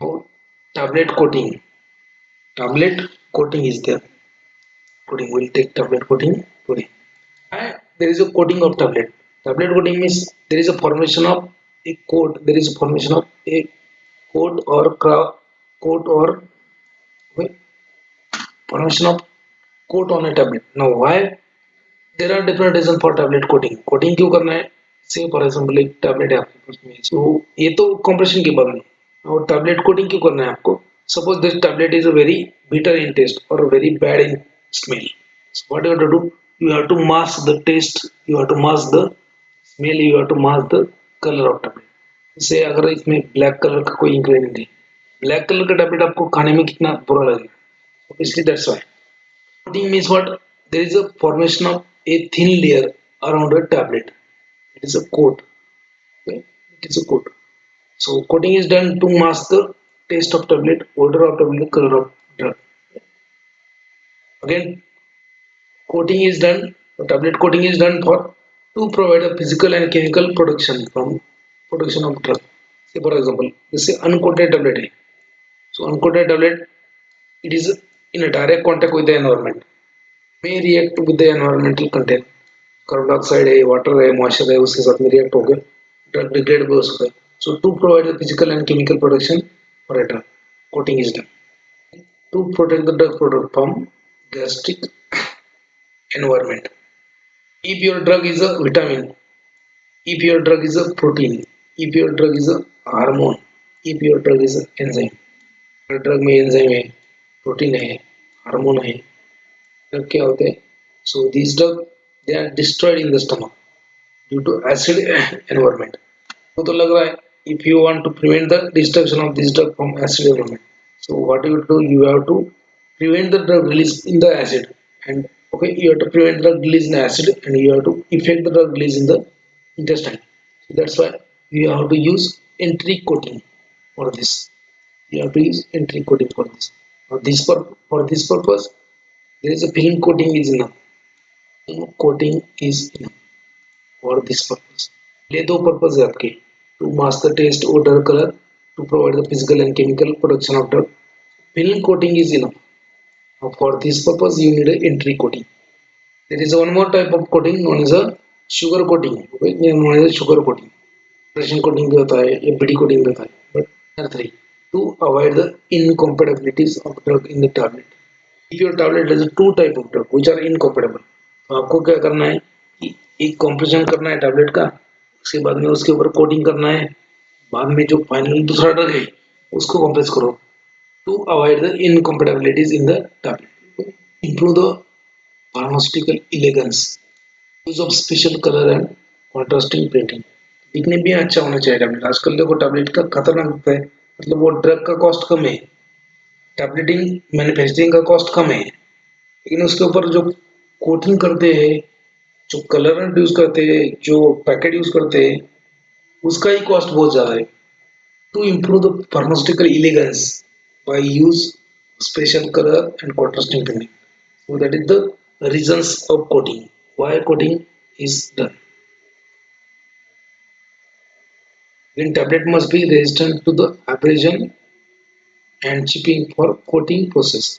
Now, tablet coating. Tablet coating is there. Coating, we'll take tablet coating today. And there is a coating of tablet. Tablet coating means there is a formation of a coat. There is a formation of a coat or okay, formation of coat on a tablet. Now why? There are different reasons for tablet coating. Coating क्यों करना है? से for example एक tablet है आपके पास में, तो ये तो कंप्रेशन के बाद में, और टैबलेट कोटिंग क्यों करना है आपको? Suppose this tablet is a very bitter in taste or very bad in smell. So what you have to do? You have to mask the taste, you have to mask the smell, you have to mask the color of tablet. जैसे अगर इसमें black colour का कोई ingredient है, black colour का tablet आपको खाने में कितना बुरा लगेगा, तो इसलिए that's why coating means what? There is a formation of a thin layer around a tablet. It is a coat. Okay? It is a coat. So coating is done to mask the taste of tablet, odor of tablet, color of drug. Again, coating is done, tablet coating is done for to provide a physical and chemical protection from protection of drug. Say for example, this is uncoated tablet है. So uncoated tablet, it is in a direct contact with the environment, may react with the environmental content. Carbon dioxide है, water है, moisture है, उसके साथ में react होकर drug degrade भी हो सकता है. So to provide the physical and chemical protection for a drug, coating is done to protect the drug product from gastric environment. If your drug is a vitamin, if your drug is a protein, if your drug is a hormone, if your drug is a enzyme, अगर drug में enzyme है, protein है, hormone है, तब क्या होते हैं? So this drug they are destroyed in the stomach due to acid environment. तो लग रहा है if you want to prevent the destruction of this drug from acid environment, so what you do, you have to prevent the drug release in the acid, and okay, you have to prevent the drug release in the acid and you have to effect the drug release in the intestine. So that's why you have to use entry coating for this. You have to use entry coating for this. For this purpose, there is a film coating is enough. Film coating is enough for this purpose. ये दो purpose है आपके, to mask the taste, odor, color, to provide the physical and chemical protection of drug. Film coating is enough. Now for this purpose, you need an entry coating. There is one more type of coating known as a sugar coating. Okay, known as a sugar coating. Pressure coating भी होता है, या BD coating भी होता है. But there are three to avoid the incompatibilities of drug in the tablet. If your tablet has two type of drug which are incompatible, तो आपको क्या करना है कि एक कॉम्प्रेशन करना है टैबलेट का, उसके बाद में उसके ऊपर कोटिंग करना है, बाद में जो फाइनल दूसरा ड्रग है उसको कॉम्प्रेस करो to avoid the incompatibilities in the tablet. Improve the pharmaceutical इलेगेंस, use of special colour and contrasting printing. दिखने भी अच्छा होना चाहिए टैबलेट. आजकल देखो टैबलेट का खतरनाक होता है, मतलब वो ड्रग का कॉस्ट कम है, टैबलेटिंग मैन्युफैक्चरिंग का कॉस्ट कम है, लेकिन उसके ऊपर जो कोटिंग करते हैं, जो कलर यूज करते हैं, जो पैकेट यूज करते हैं, उसका ही कॉस्ट बहुत ज़्यादा है. To improve the pharmaceutical इलेगेंस by use special colour and contrasting printing. So that is the reasons of coating, why coating is done. Then tablet must be resistant to the abrasion and chipping for coating process.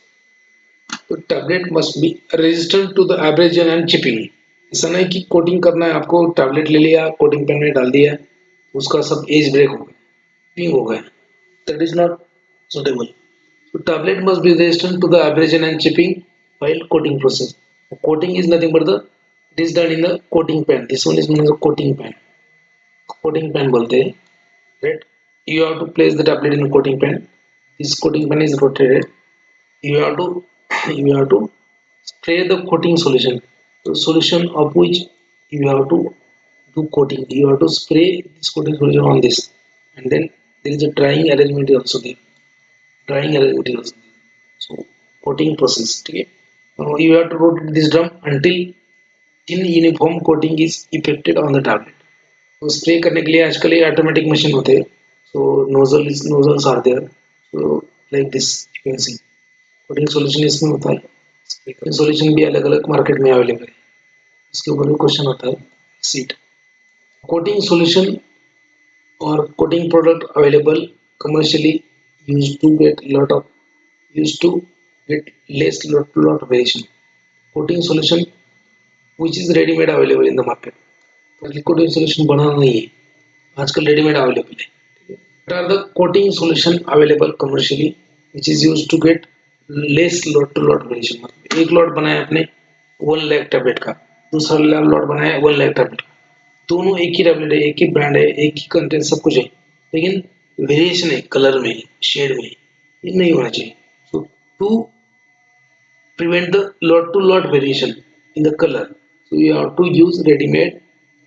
तो tablet must be resistant to the abrasion and chipping. ऐसा नहीं कि coating करना है आपको, tablet ले लिया, coating pen में डाल दिया, उसका सब एज ब्रेक हो गया, चिपिंग हो गया, that is not suitable. So tablet must be resistant to the abrasion and chipping while coating process. Coating is nothing but the it is done in the coating pen. This one is known as a coating pen. Coating pen बोलते हैं. Right? You have to place the tablet in a coating pen. This coating pen is rotated. You have to spray the coating solution. The solution of which you have to do coating. You have to spray this coating solution on this, and then there is a drying arrangement also there. Drying arrangement is also there. So coating process. Okay. Now you have to rotate this drum until thin uniform coating is effected on the tablet. तो spray करने के लिए आजकल ये automatic machine होते हैं. सो nozzles are there. So like this you can see coating solution इसमें होता है. स्प्रे सॉल्यूशन भी अलग अलग मार्केट में अवेलेबल है, इसके ऊपर भी क्वेश्चन होता है. सीट कोटिंग सॉल्यूशन और coating product available commercially used to get less lot to lot variation. Coating solution which is ready made available in the market. Coating solution बनाना नहीं है, आजकल ready made available है. What are the coating solution available commercially which is used to get less lot to lot variation? मतलब एक lot बनाया आपने 1 lakh tablet का, दूसरा लॉट बनाया 1 लाख टैबलेट का, दोनों एक ही टैबलेट है, एक ही ब्रांड है, एक ही कंटेंट, सब कुछ है, लेकिन वेरिएशन है कलर में, शेड में, ये नहीं होना चाहिए. So to prevent the lot to lot variation in the color, so you have to use ready-made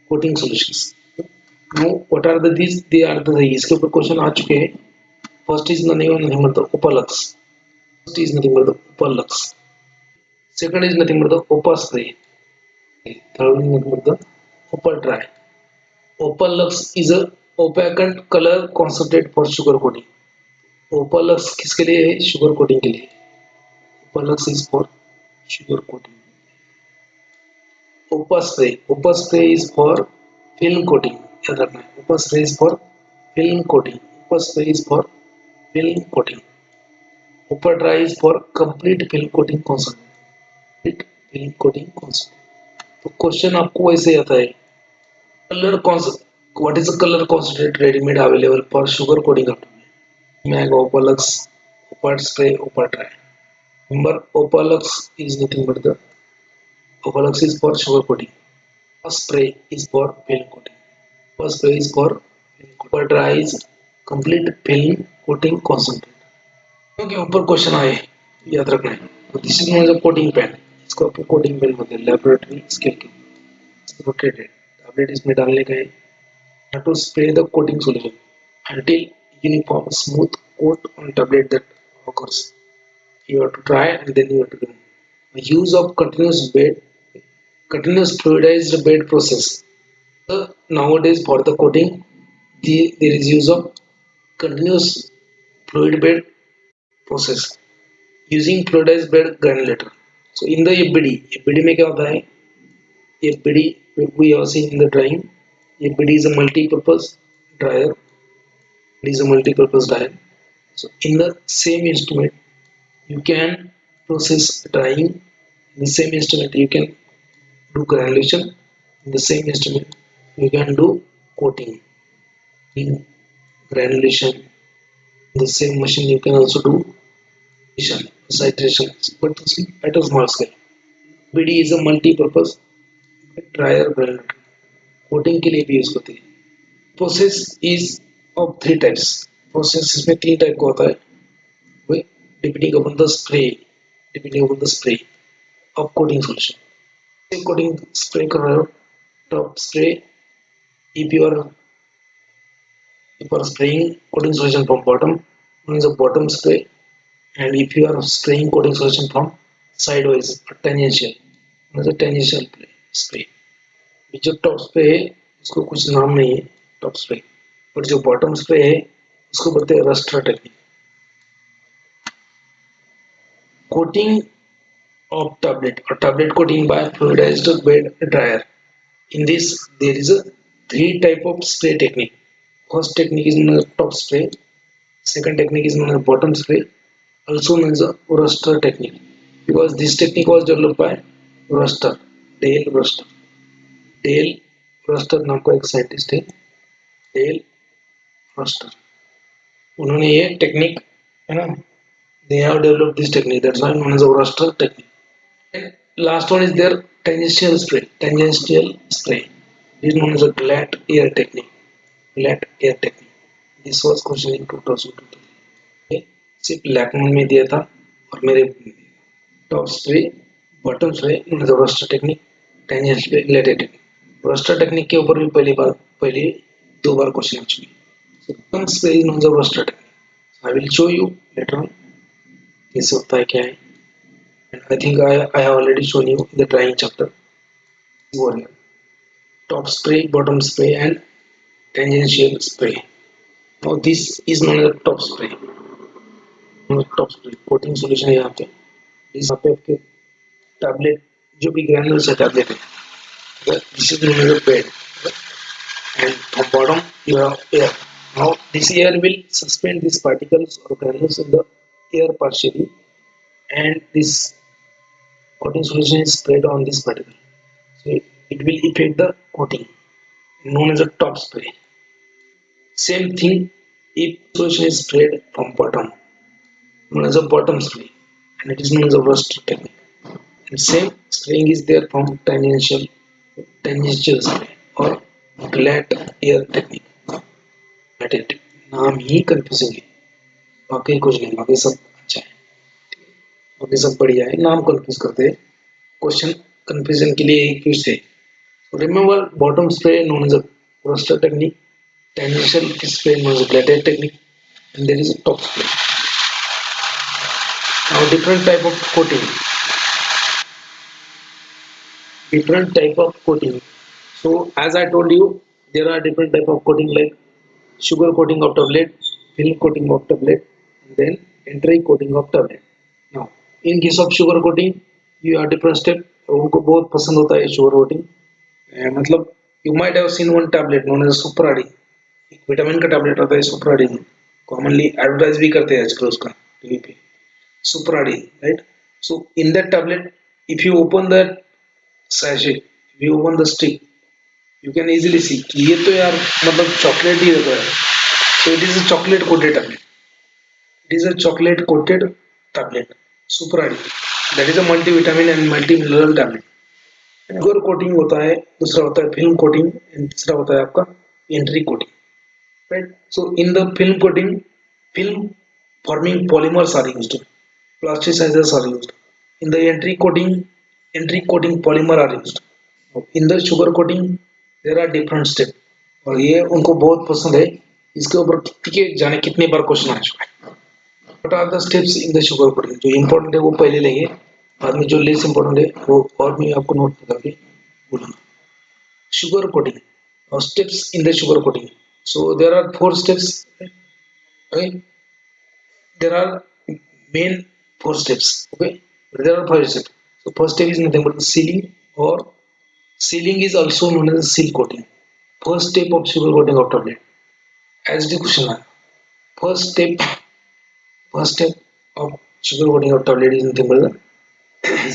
coating solutions. Now what are the these? They are the इसके ऊपर क्वेश्चन आ चुके हैं. First is nothing but the Opalux. First is nothing but the Opalux. Second is nothing but the Opal spray. Third is nothing but the Opal dry. Opalux is a opaque and color concentrate for sugar coating. Opalux किसके लिए है? Sugar coating के लिए. Opalux is for sugar coating. Opal spray is for film coating. याद रखना है. Opal spray is for film coating. Opal spray is for film coating. Opal dry is for complete film coating concentrate. Complete film coating concentrate. तो question आपको ऐसे आता है. Color concentrate. What is the color concentrate ready-made available for sugar coating? Mag Opalux, Opal spray, Opal dry. Remember, Opalux is nothing but the Opalux is for sugar coating. Opal spray is for film coating. Opal spray is for film coating. Opal dry is complete film coating concentrate. क्योंकि ऊपर question आए याद रखना है. तो this is not a coating pan. इसको आपको coating pan बोलते हैं. लैबोरेटरी स्केल के रोटेटेड टैबलेट इसमें डालने का है. To spray the coating solution until uniform smooth coat on tablet that occurs. You have to try and then you have to do. The use of continuous fluidized bed process. Nowadays for the coating, there is use of continuous fluid bed process using fluidized bed granulator. So in the FBD में क्या होता है? FBD we have seen in the drawing. FBD is a multi-purpose dryer. It is a multi-purpose dryer. So in the same instrument, you can process drying. In the same instrument, you can do granulation. In the same instrument, you can do coating. In granulation, in the same machine, you can also do citration, but at a small scale. BD is a multi-purpose dryer granulator. Coating के लिए भी use होती है. Process is of three types. Process इसमें तीन type का होता है. Depending upon the spray of coating solution. Coating spray कर रहे हो, top spray. If you are spraying coating solution from bottom, means a bottom spray, and if you are spraying coating solution from sideways, tangential, means a tangential spray. जो top spray है उसको कुछ नाम नहीं है टॉप स्प्रे, पर जो bottom spray है उसको बोलते हैं roster technique. Coating of tablet or tablet coating by fluidized bed dryer. In this, there is a three type of spray technique. First technique is known as top spray. Second technique is known as bottom spray. Also known as a Ruster technique, because this technique was developed by Ruster, Dale Ruster. Dale Ruster नाम का एक scientist है. Dale Ruster. उन्होंने ये technique है ना, they have developed this technique. That's why known as a Ruster technique. And last one is their tangential spray. Tangential spray is known as a flat air technique. Flat air technique. This was question in 2002. सिर्फ लैकमन में दिया था और मेरे top spray bottom spray Wurster technique tangent spray related technique. Wurster technique के ऊपर भी पहले दो बार क्वेश्चन आ चुके. Bottom spray is known as Wurster technique. I will show you later on कैसे होता है क्या है. And I think I have already shown you in the drawing chapter. Top spray bottom spray and tangential spray. Now this is known as top spray. Top spray coating solution है यहाँ पे. इस पे आपके टैबलेट जो भी granules है tablet है, this is known as a bed, and from bottom you have air. Now this air will suspend these particles or granules in the air partially, and this coating solution is sprayed on this particle, so it will effect the coating, known as a top spray. Same thing if solution is sprayed from bottom, known as a bottom spray, and it is known as a rust technique. And same spraying is there from tangential spray or ग्लैट air technique, नाम ही confusing है, बाकी कुछ नहीं, बाकी सब अच्छा है, बाकी सब बढ़िया है, नाम कंफ्यूज करते हैं, क्वेश्चन कंफ्यूजन के लिए एक यूज है। Remember bottom spray known as a roster technique, tangential spray known as a bladder technique, and there is a top spray. Now different type of coating, different type of coating. So as I told you, there are different type of coating like sugar coating of tablet, film coating of tablet, and then entry coating of tablet. Now in case of sugar coating, you have different step. उनको बहुत पसंद होता है sugar coating. मतलब you might have seen one tablet known as सुप्राडी, एक vitamin का tablet आता है सुप्राडी, कॉमनली एडवर्टाइज भी करते हैं आजकल उसका टीवी पे, सुप्राडी, right? So in that tablet, if you open that sachet, if you open the stick, you can easily see कि ये तो यार मतलब चॉकलेट ही रहता है, so it is a chocolate coated tablet, it is a chocolate coated tablet, सुप्राडी, that is a multivitamin and multi-mineral tablet. Sugar coating होता है, दूसरा होता है फिल्म कोटिंग, तीसरा होता है आपका entry coating, right? So in the film coating, film forming polymers are used, plasticizers are used. In the entry coating polymer are used. In the sugar coating there are different steps, और ये उनको बहुत पसंद है, इसके ऊपर कितने जाने कितने बार क्वेश्चन आ चुका है। What are the steps in the sugar coating? जो इम्पोर्टेंट है वो पहले लेंगे, बाद में जो लेस इम्पोर्टेंट है वो और मैं आपको नोट करके बोलूँगा। Sugar coating, steps in the sugar coating. So there are 4 steps. Okay, there are main 4 steps. Okay, but there are 5 steps. So first step is nothing but sealing, or sealing is also known as seal coating. First step of sugar coating of tablet. As the question है, first step, first step of sugar coating of tablet is nothing but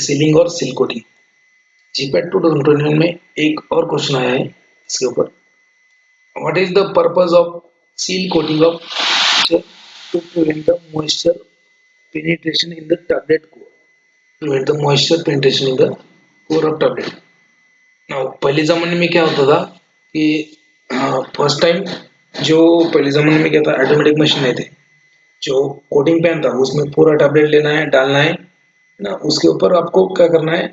sealing or seal coating. GPAT 2021 में एक और question आया है इसके ऊपर, what is the purpose of seal coating of to prevent the moisture penetration in the tablet core, prevent the moisture penetration in the core of tablet. Now पहले ज़माने में क्या होता था कि फर्स्ट टाइम जो पहले ज़माने में क्या था, ऑटोमेटिक मशीन नहीं थे, जो कोटिंग पेन था उसमें पूरा टैबलेट लेना है, डालना है ना, उसके ऊपर आपको क्या करना है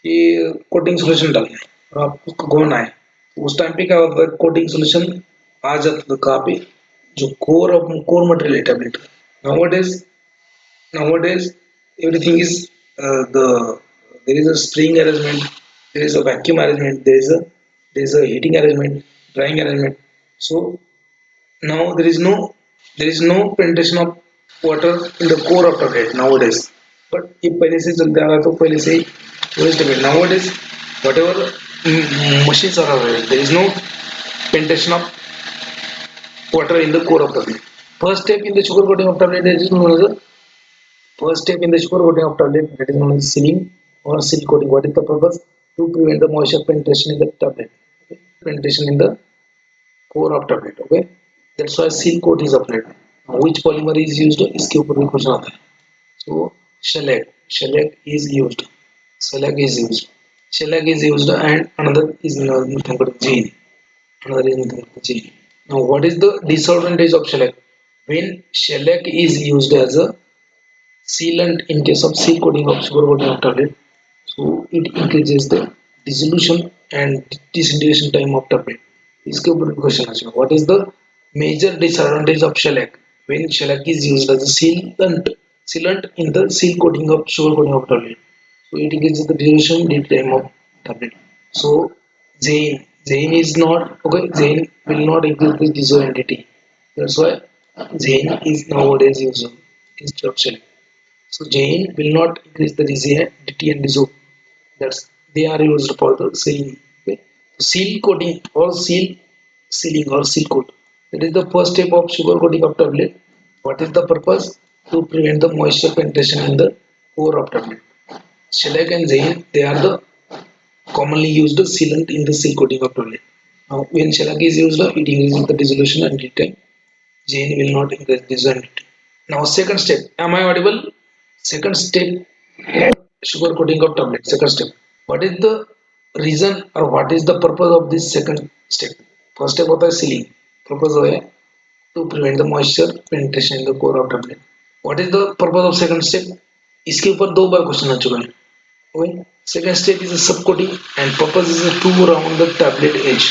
कि कोटिंग सोल्यूशन डालना है और आपको घोलना है। तो उस टाइम पे क्या होता था, कोटिंग सोल्यूशन आ जाता था कहाँ पे, जो कोर मटेरियल है टैबलेट का। nowadays everything is the there is a spring arrangement, there is a vacuum arrangement, there is a heating arrangement, drying arrangement. So now there is no penetration of water in the core of tablet nowadays, but ये पहले से चलते आ रहा, तो पहले से वही step है। Nowadays whatever machines are available, there is no penetration of water in the core of tablet. First step in the sugar coating of tablet is known as the first step in the sugar coating of tablet, that is known as sealing or seal coating. What is the purpose? To prevent the moisture penetration in the tablet, okay? Penetration in the core of tablet, okay? That's why seal coat is applied. Now, which polymer is used? इसके ऊपर भी question आता है। So shellac is used, shellac is used, shellac is used, and another is nothing but gene, another is nothing but gene. Now what is the disadvantage of shellac? When shellac is used as a sealant in case of seal coating of sugar coating of tablet, so it increases the dissolution and disintegration time of tablet. इसके ऊपर question आ जाएगा, what is the major disadvantage of shellac when shellac is used as a sealant in the seal coating of sugar coating of tablet? So it increases the dissolution time of tablet. So Zane is not okay. Zane will not increase the dissolvability. That's why Zane is nowadays used instead of shellac. So Jain will not increase the rigidity and dissolve. That's they are used for the sealing. Okay. Seal coating or sealing or seal coat. That is the first step of sugar coating of tablet. What is the purpose? To prevent the moisture penetration in the core of tablet. Shellac and Zain, they are the commonly used sealant in the seal coating of tablet. Now when shellac is used, it increases the dissolution and retain. Jain will not increase dissolvability. Now second step. Am I audible? Second step, sugar coating of tablet. Second step. What is the reason or what is the purpose of this second step? First step होता है sealing. Purpose है to prevent the moisture penetration in the core of tablet. What is the purpose of second step? इसके ऊपर दो बार question आ चुका है. Okay. Second step is a subcoating and purpose is to round the tablet edge,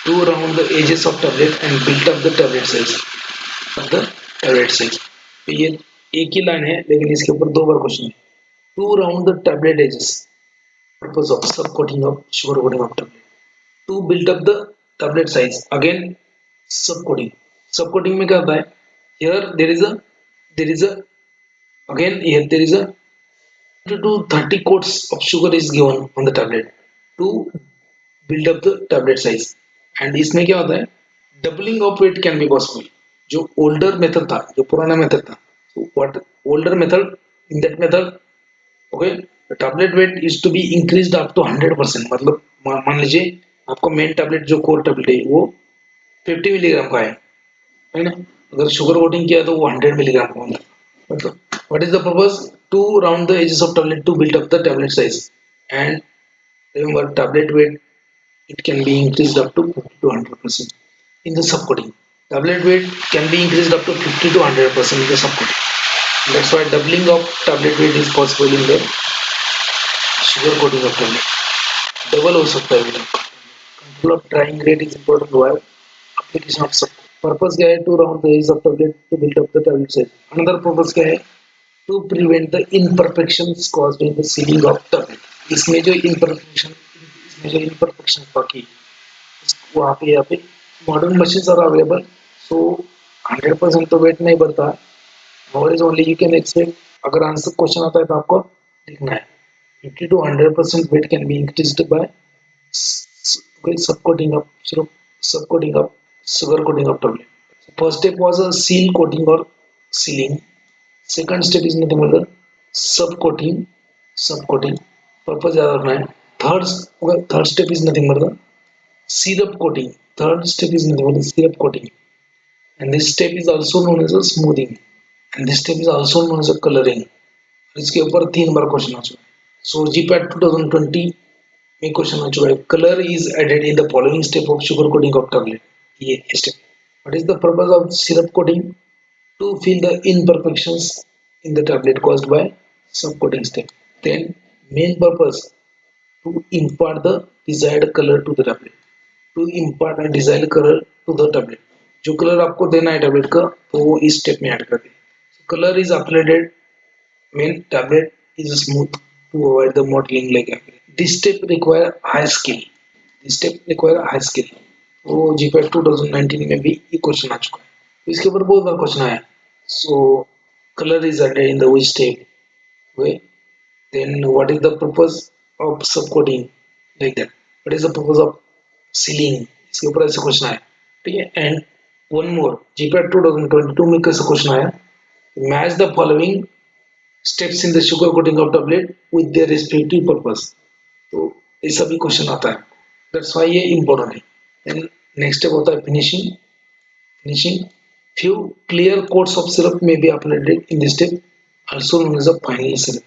to round the edges of tablet and build up the tablet size of the tablet size. तो ये एक ही line है लेकिन इसके ऊपर दो बार question है. To round the tablet edges, purpose of subcoating of sugar coating of tablet. To build up the tablet size, again subcoating में क्या होता है? Here there is a again here there is a 20 to 30 coats of sugar is given on the tablet to build up the tablet size. And इसमें क्या होता है? Doubling of weight can be possible. जो older method था, जो पुराना method था, so what older method, in that method, okay, the tablet weight is to be increased up to 100%. मतलब मान लीजिए आपको मेन tablet जो core tablet है वो 50 मिलीग्राम का है ना? अगर sugar coating किया तो वो 100 मिलीग्राम का होगा. मतलब what is the purpose? To round the edges of tablet to build up the tablet size. And remember, tablet weight, it can be increased up to 50 to 100% in the subcoating. Tablet weight can be increased up to 50 to 100% in the subcoating. That's why doubling of tablet weight is possible in the sugar coating of tablet. Double हो सकता है बेटा. Control of drying rate is important while application of subcoating. Purpose क्या है? To round the edges of tablet to build up the tablet size. Another purpose क्या है? To prevent the imperfections caused in the sealing of tablet. इसमें जो imperfection बाकी वहाँ पे यहाँ पे modern machines are available, so 100% तो weight नहीं बढ़ता. Nowadays only you can expect, अगर आंसर क्वेश्चन आता है तो आपको लिखना है 50 to 100% weight can be increased by subcoating of sugar coating of tablet. First step was a seal coating or sealing. Second step is nothing but subcoating. Purpose याद रखना है. Third step is nothing but the syrup coating. Third step is nothing but the syrup coating. And this step is also known as a smoothing. And this step is also known as a coloring. इसके ऊपर 3 बार question आ चुका है. So GPAT 2020 में question आ चुका है. Color is added in the following step of sugar coating of tablet. ये step. What is the purpose of syrup coating? To fill the imperfections in the tablet caused by subcoating step. Then main purpose, to impart the desired color to the tablet. To impart a desired color to the tablet. जो colour आपको देना है tablet का तो वो इस step में add कर दे. Color is applied when tablet is smooth to avoid the mottling like applied. This step require high skill. वो GPAT 2019 में भी ये क्वेश्चन आ चुका है. इसके ऊपर बहुत बार क्वेश्चन आया. So color is added in the which step? Okay. Then what is the purpose of subcoating? Like that. What is the purpose of sealing? इसके ऊपर ऐसे क्वेश्चन आया. ठीक है. And one more, GPAT 2022 में कैसे क्वेश्चन आया? Match the following steps in the sugar coating of tablet with their respective purpose. तो ये सभी क्वेश्चन आता है. That's why ये important है. Then next step होता है finishing. Few clear coats of syrup may be applied in this step, also known as a final syrup.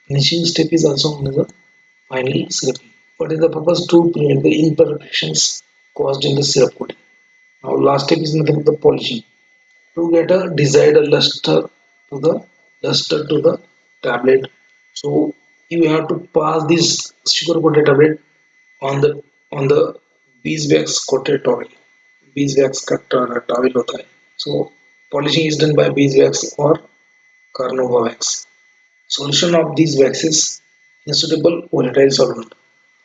Finishing step is also known as a final syrup. What is the purpose? To prevent the imperfections caused in the syrup coating. Now last step is nothing but the polishing. To get a desired luster to the tablet. So you have to pass this sugar coated tablet on the beeswax coated towel. Beeswax का towel होता है. So polishing is done by beeswax or carnauba wax. Solution of these waxes in suitable volatile solvent.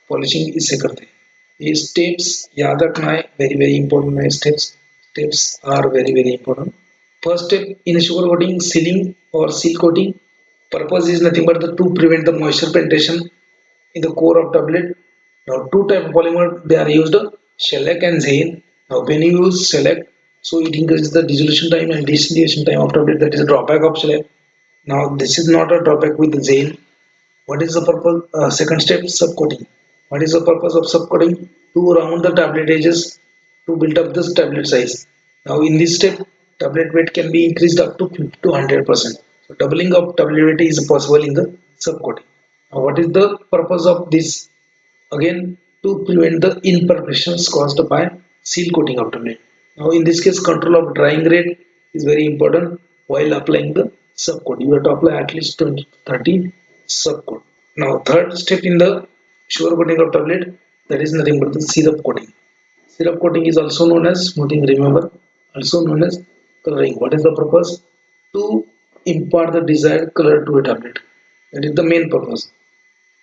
Polishing इससे करते हैं. ये steps याद रखना है. Very important है. Steps are very important. First step in sugar coating, sealing or seal coating. Purpose is nothing but to prevent the moisture penetration in the core of tablet. Now two type of polymer they are used, shellac and zain. Now when you use shellac, so it increases the dissolution time and distillation time of tablet. That is a drawback of shellac. Now this is not a drawback with the zain. What is the purpose? Second step, subcoating. What is the purpose of subcoating? To round the tablet edges to build up this tablet size. Now in this step, tablet weight can be increased up to 50 to 100%. So doubling of tablet weight is possible in the subcoating. Now what is the purpose of this again to prevent the imperfections caused by seal coating of tablet. Now in this case control of drying rate is very important while applying the subcoat. You have to apply at least 20 to 30 subcoat. Now third step in the sugar coating of tablet, that is nothing but the syrup coating. Syrup coating is also known as smoothing, remember, also known as coloring. What is the purpose? To impart the desired color to a tablet. That is the main purpose.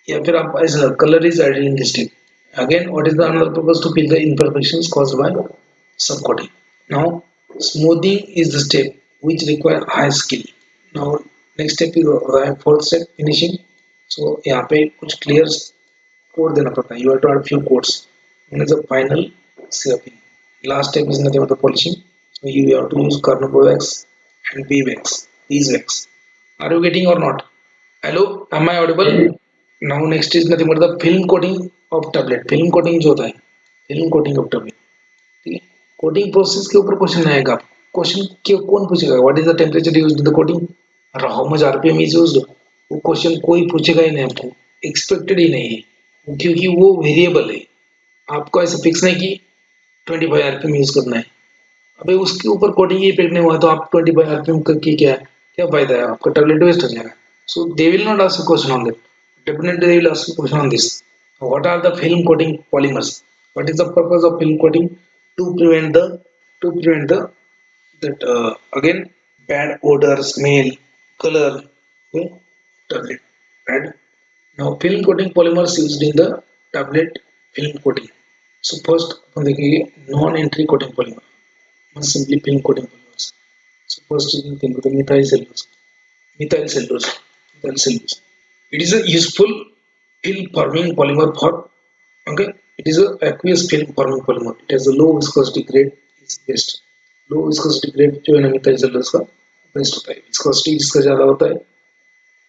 या फिर आप ऐसा color is added in this step. Again, what is the another purpose? To fill the imperfections caused by subcoating. Now, smoothing is the step which require high skill. Now, next step is fourth step, finishing. So यहाँ पे कुछ clear code देना पड़ता है. You have to add few codes. One is the final syruping. Last step is nothing but the polishing. So you have to use Carnauba and beeswax. Are you getting or not? Hello, am I audible? Now next is nothing but the film coating of tablet. Film coating जो होता है, film coating of tablet. ठीक है, coating process के ऊपर question आएगा. Question क्यों कौन पूछेगा? What is the temperature used in the coating और how much RPM is used? वो क्वेश्चन कोई पूछेगा ही नहीं आपको, एक्सपेक्टेड ही नहीं है, क्योंकि वो वेरिएबल है. आपको ऐसे फिक्स नहीं कि 25 आरपीएम यूज करना है. अबे उसके ऊपर कोटिंग ही इफेक्ट नहीं हुआ तो आप 25 आरपीएम करके क्या क्या फायदा है? आपका टैबलेट वेस्ट हो जाएगा. सो they will not ask question on that. Definitely they will ask you question on this. What are the film coating polymers? What is the purpose of film coating? To prevent the that again bad odor, smell, color, okay, tablet. Right? Now film coating polymers used in the tablet film coating. So first अपन देखेंगे non-entry coating polymer. Not simply film coating polymers. So first you can think of the methyl cellulose. Methyl cellulose. Methyl cellulose. It is a useful film forming polymer for, okay, it is a aqueous film forming polymer. It has a low viscosity grade is best. Low viscosity grade जो है ना methyl cellulose का best होता है. Viscosity इसका ज़्यादा होता है.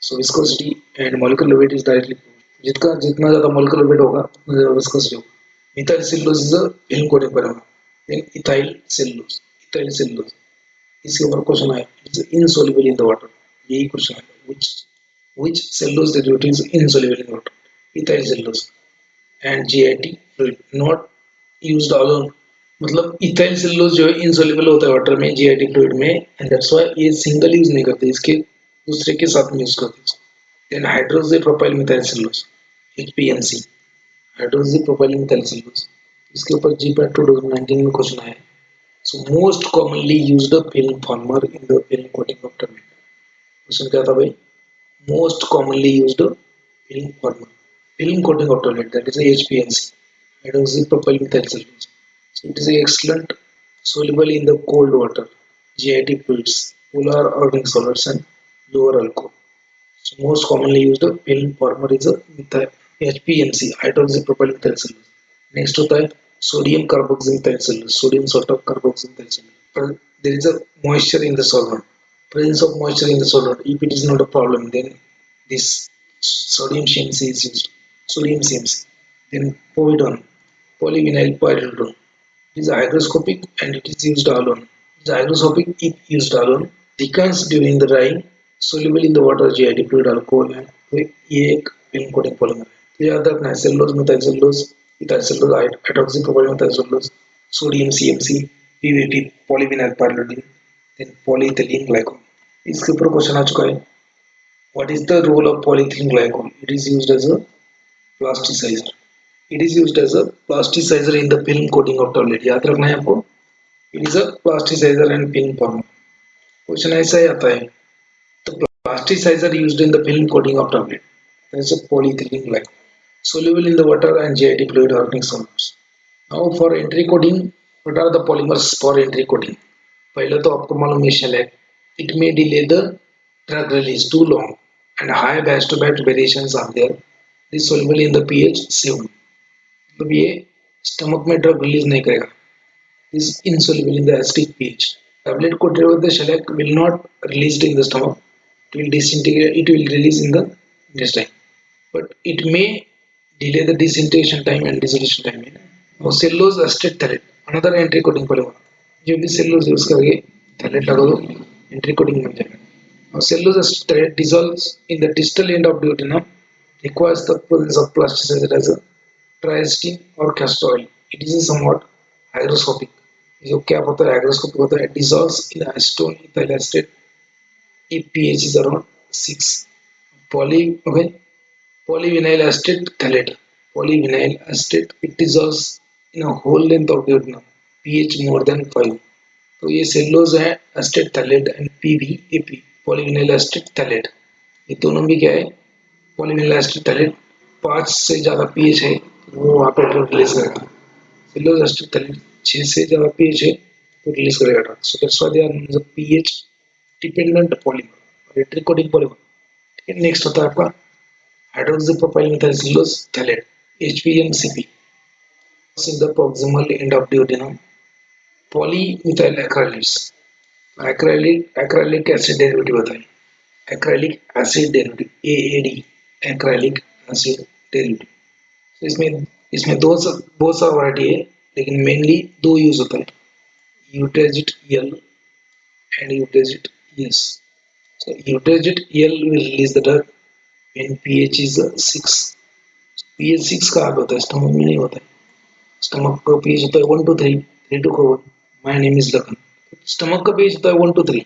So viscosity and molecular weight is directly जितना ज़्यादा molecular weight होगा उतना ज़्यादा viscosity होगा. Methyl cellulose is a film coating polymer. Then ethyl cellulose. Ethyl cellulose इसके ऊपर क्वेश्चन आया. It is insoluble in the water. यही क्वेश्चन आया. Which cellulose derivative is insoluble in water? Ethyl cellulose and GIT fluid not used alone. मतलब ethyl cellulose जो है insoluble होता है वाटर में, GIT fluid में, and that's why ये सिंगल यूज नहीं करते, इसके दूसरे के साथ में यूज करते हैं. Then hydroxypropyl methyl cellulose HPMC. Hydroxypropyl methyl cellulose इसके ऊपर GPAT 2019 में क्वेश्चन आया है. So most commonly used film former in the film coating of tablet. Question क्या था भाई? Most commonly used film former, film coating of tablet, that is a HPMC, hydroxypropyl methyl cellulose. So it is a excellent soluble in the cold water, GIT fluids, polar organic solids and lower alcohol. So most commonly used film former is a HPMC, hydroxypropyl methyl cellulose. Next होता है sodium carboxymethyl cellulose, sodium salt of carboxymethyl cellulose. There is a moisture in the solvent. Presence of moisture in the solvent. If it is not a problem, then this sodium CMC is used. Sodium CMC. Then povidone, polyvinyl pyridone. It is hygroscopic and it is used alone. It is hygroscopic if used alone. Thickens during the drying. Soluble in the water, GIT fluid, alcohol, and ये एक film coating polymer. ये याद रखना है. cellulose, methyl cellulose, ethyl cellulose, hydroxypropyl methyl cellulose, sodium CMC, PVP, polyvinyl pyridine. Then polyethylene glycol. इसके ऊपर question आ चुका है. What is the role of polyethylene glycol? It is used as a plasticizer. It is used as a plasticizer in the film coating of tablet. याद रखना है आपको. It is a plasticizer and film former. Question ऐसा ही आता है. The plasticizer used in the film coating of tablet. That is a polyethylene glycol. Soluble in the water and GIT fluid organic solids. Now for entry coating, what are the polymers for entry coating? पहले तो आपको मालूम है shellac. It may delay the drug release too long and high batch to batch variations are there. This soluble in the pH 7. मतलब ये stomach में drug release नहीं करेगा. This is insoluble in the acidic pH. Tablet coated with the shellac will not released in the stomach. It will disintegrate. It will release in the intestine, but it may delay the disintegration time and dissolution time. Now cellulose acetate phthalate, another entry coating polymer. जो भी cellulose use करके phthalate लगा दो, entry coating बन जाएगा. Now cellulose acetate dissolves in the distal end of duodenum, requires the presence of plasticizer as a dry steam और castor oil, it is somewhat hygroscopic. जो क्या होता है हाइग्रोस्कोपिक होता है, dissolves in acetone ethyl acid if pH is around 6. Poly, okay, polyvinyl acetate phthalate, polyvinyl acetate, it dissolves in a whole length of duodenum, pH more than 5. तो ये cellulose है acetate phthalate and पीवीएपी, polyvinyl acetate phthalate, ये दोनों भी क्या है polyvinyl acetate phthalate. 5 से ज़्यादा पीएच है तो वो वहाँ पर रिलीज करेगा। सेलुलोज एसिटेट थैलेट 6 से ज़्यादा पीएच है तो रिलीज करेगा। सो that's why they are pH dependent polymer, ट्रिकोटिक polymer. ठीक है, नेक्स्ट होता है आपका hydroxy propyl methyl cellulose phthalate, HPMCP, in the proximal end of duodenum, polymethyl acrylates, acrylic acid derivative होता है, acrylic acid derivative AAD, acrylic acid derivative. तो इसमें बहुत सारा वैरायटी है, लेकिन मेनली दो यूज होता है, यूटेजिट L and यूटेजिट S. So यूटेजिट L will release the drug when pH is 6. pH 6 का होता है, स्टमक में नहीं होता है। स्टमक का pH होता है 1 to 3, 3 to 4. My name is Lakan. Stomach का pH होता है 1 to 3,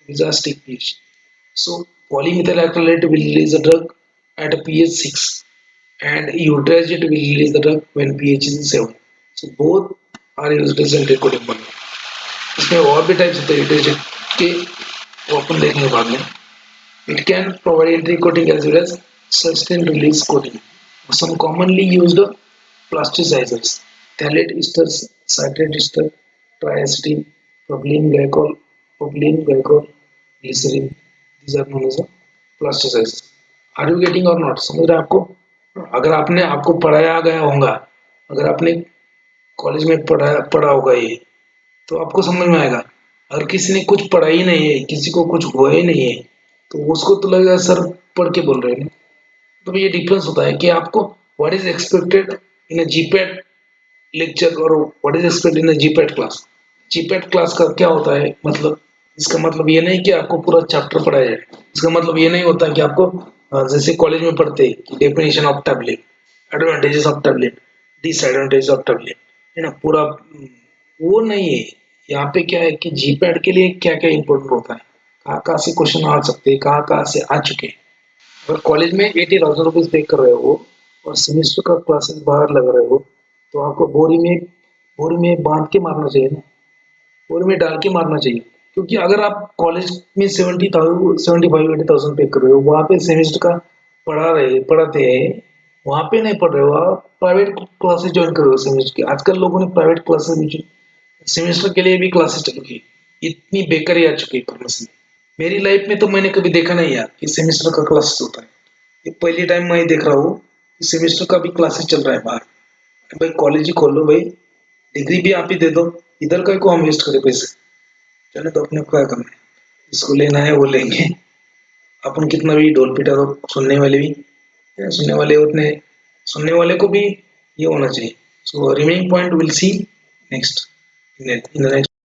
diastolic pH. So polymethyl acrylate will release the drug at a pH 6 and यूटेजिट will release the drug when pH is 7. So both are used as anticoating bond. इसमें और भी types होते हैं यूटेजिट के, वो अपन देखेंगे बाद में। It can provide entry coating as well as sustained release coating. Some commonly used plasticizers: phthalate esters, citrate ester, triacetyl, propylene glycol, glycerin. These are known as the plasticizers. Are you getting or not? समझ रहे हैं आपको? अगर आपने आपको पढ़ाया गया होगा, अगर आपने कॉलेज में पढ़ा होगा ये, तो आपको समझ में आएगा। अगर किसी ने कुछ पढ़ा ही नहीं है, किसी को कुछ हुआ ही नहीं है, तो उसको तो लगेगा सर पढ़ के बोल रहे हैं। तो ये डिफरेंस होता है कि आपको what is expected in a GPAT lecture और what is expected in a GPAT class. GPAT class का क्या होता है मतलब, इसका मतलब ये नहीं कि आपको पूरा चैप्टर पढ़ाया जाए, इसका मतलब ये नहीं होता कि आपको जैसे कॉलेज में पढ़ते हैं कि definition of tablet, advantages of tablet, disadvantages of tablet, है ना, पूरा वो नहीं है। यहाँ पे क्या है कि जीपैट के लिए क्या क्या इंपॉर्टेंट होता है, कहाँ से क्वेश्चन आ सकते हैं, कहाँ से आ चुके हैं। अगर कॉलेज में 80,000 रुपीज पे कर रहे हो और सेमेस्टर का क्लासेस बाहर लगा रहे हो, तो आपको बोरी में बांध के मारना चाहिए ना, बोरी में डाल के मारना चाहिए। क्योंकि अगर आप कॉलेज में 75-80,000 पे कर रहे हो, वहाँ पे सेमेस्टर का पढ़ाते हैं, वहाँ पे नहीं पढ़ रहे हो, आप प्राइवेट क्लासेस ज्वाइन कर रहे हो सेमेस्टर की। आजकल लोगों ने प्राइवेट क्लासेस सेमेस्टर के लिए भी क्लासेस चल रही है, इतनी बेकारी आ चुकी है फार्मेसी में। मेरी लाइफ में तो मैंने कभी देखा नहीं यार कि सेमेस्टर का क्लासेस होता है, ये पहली टाइम मैं देख रहा हूँ कि सेमेस्टर का भी क्लासेस चल रहा है बाहर। भाई कॉलेज ही खोल लो भाई, डिग्री भी आप ही दे दो, इधर का को हम वेस्ट करें पैसे, चले तो अपने को क्या करना है, इसको लेना है वो लेंगे। अपन कितना भी ढोल पिटा दो, सुनने वाले भी सुनने वाले उतने, सुनने वाले को भी ये होना चाहिए। So remaining point will see next in the next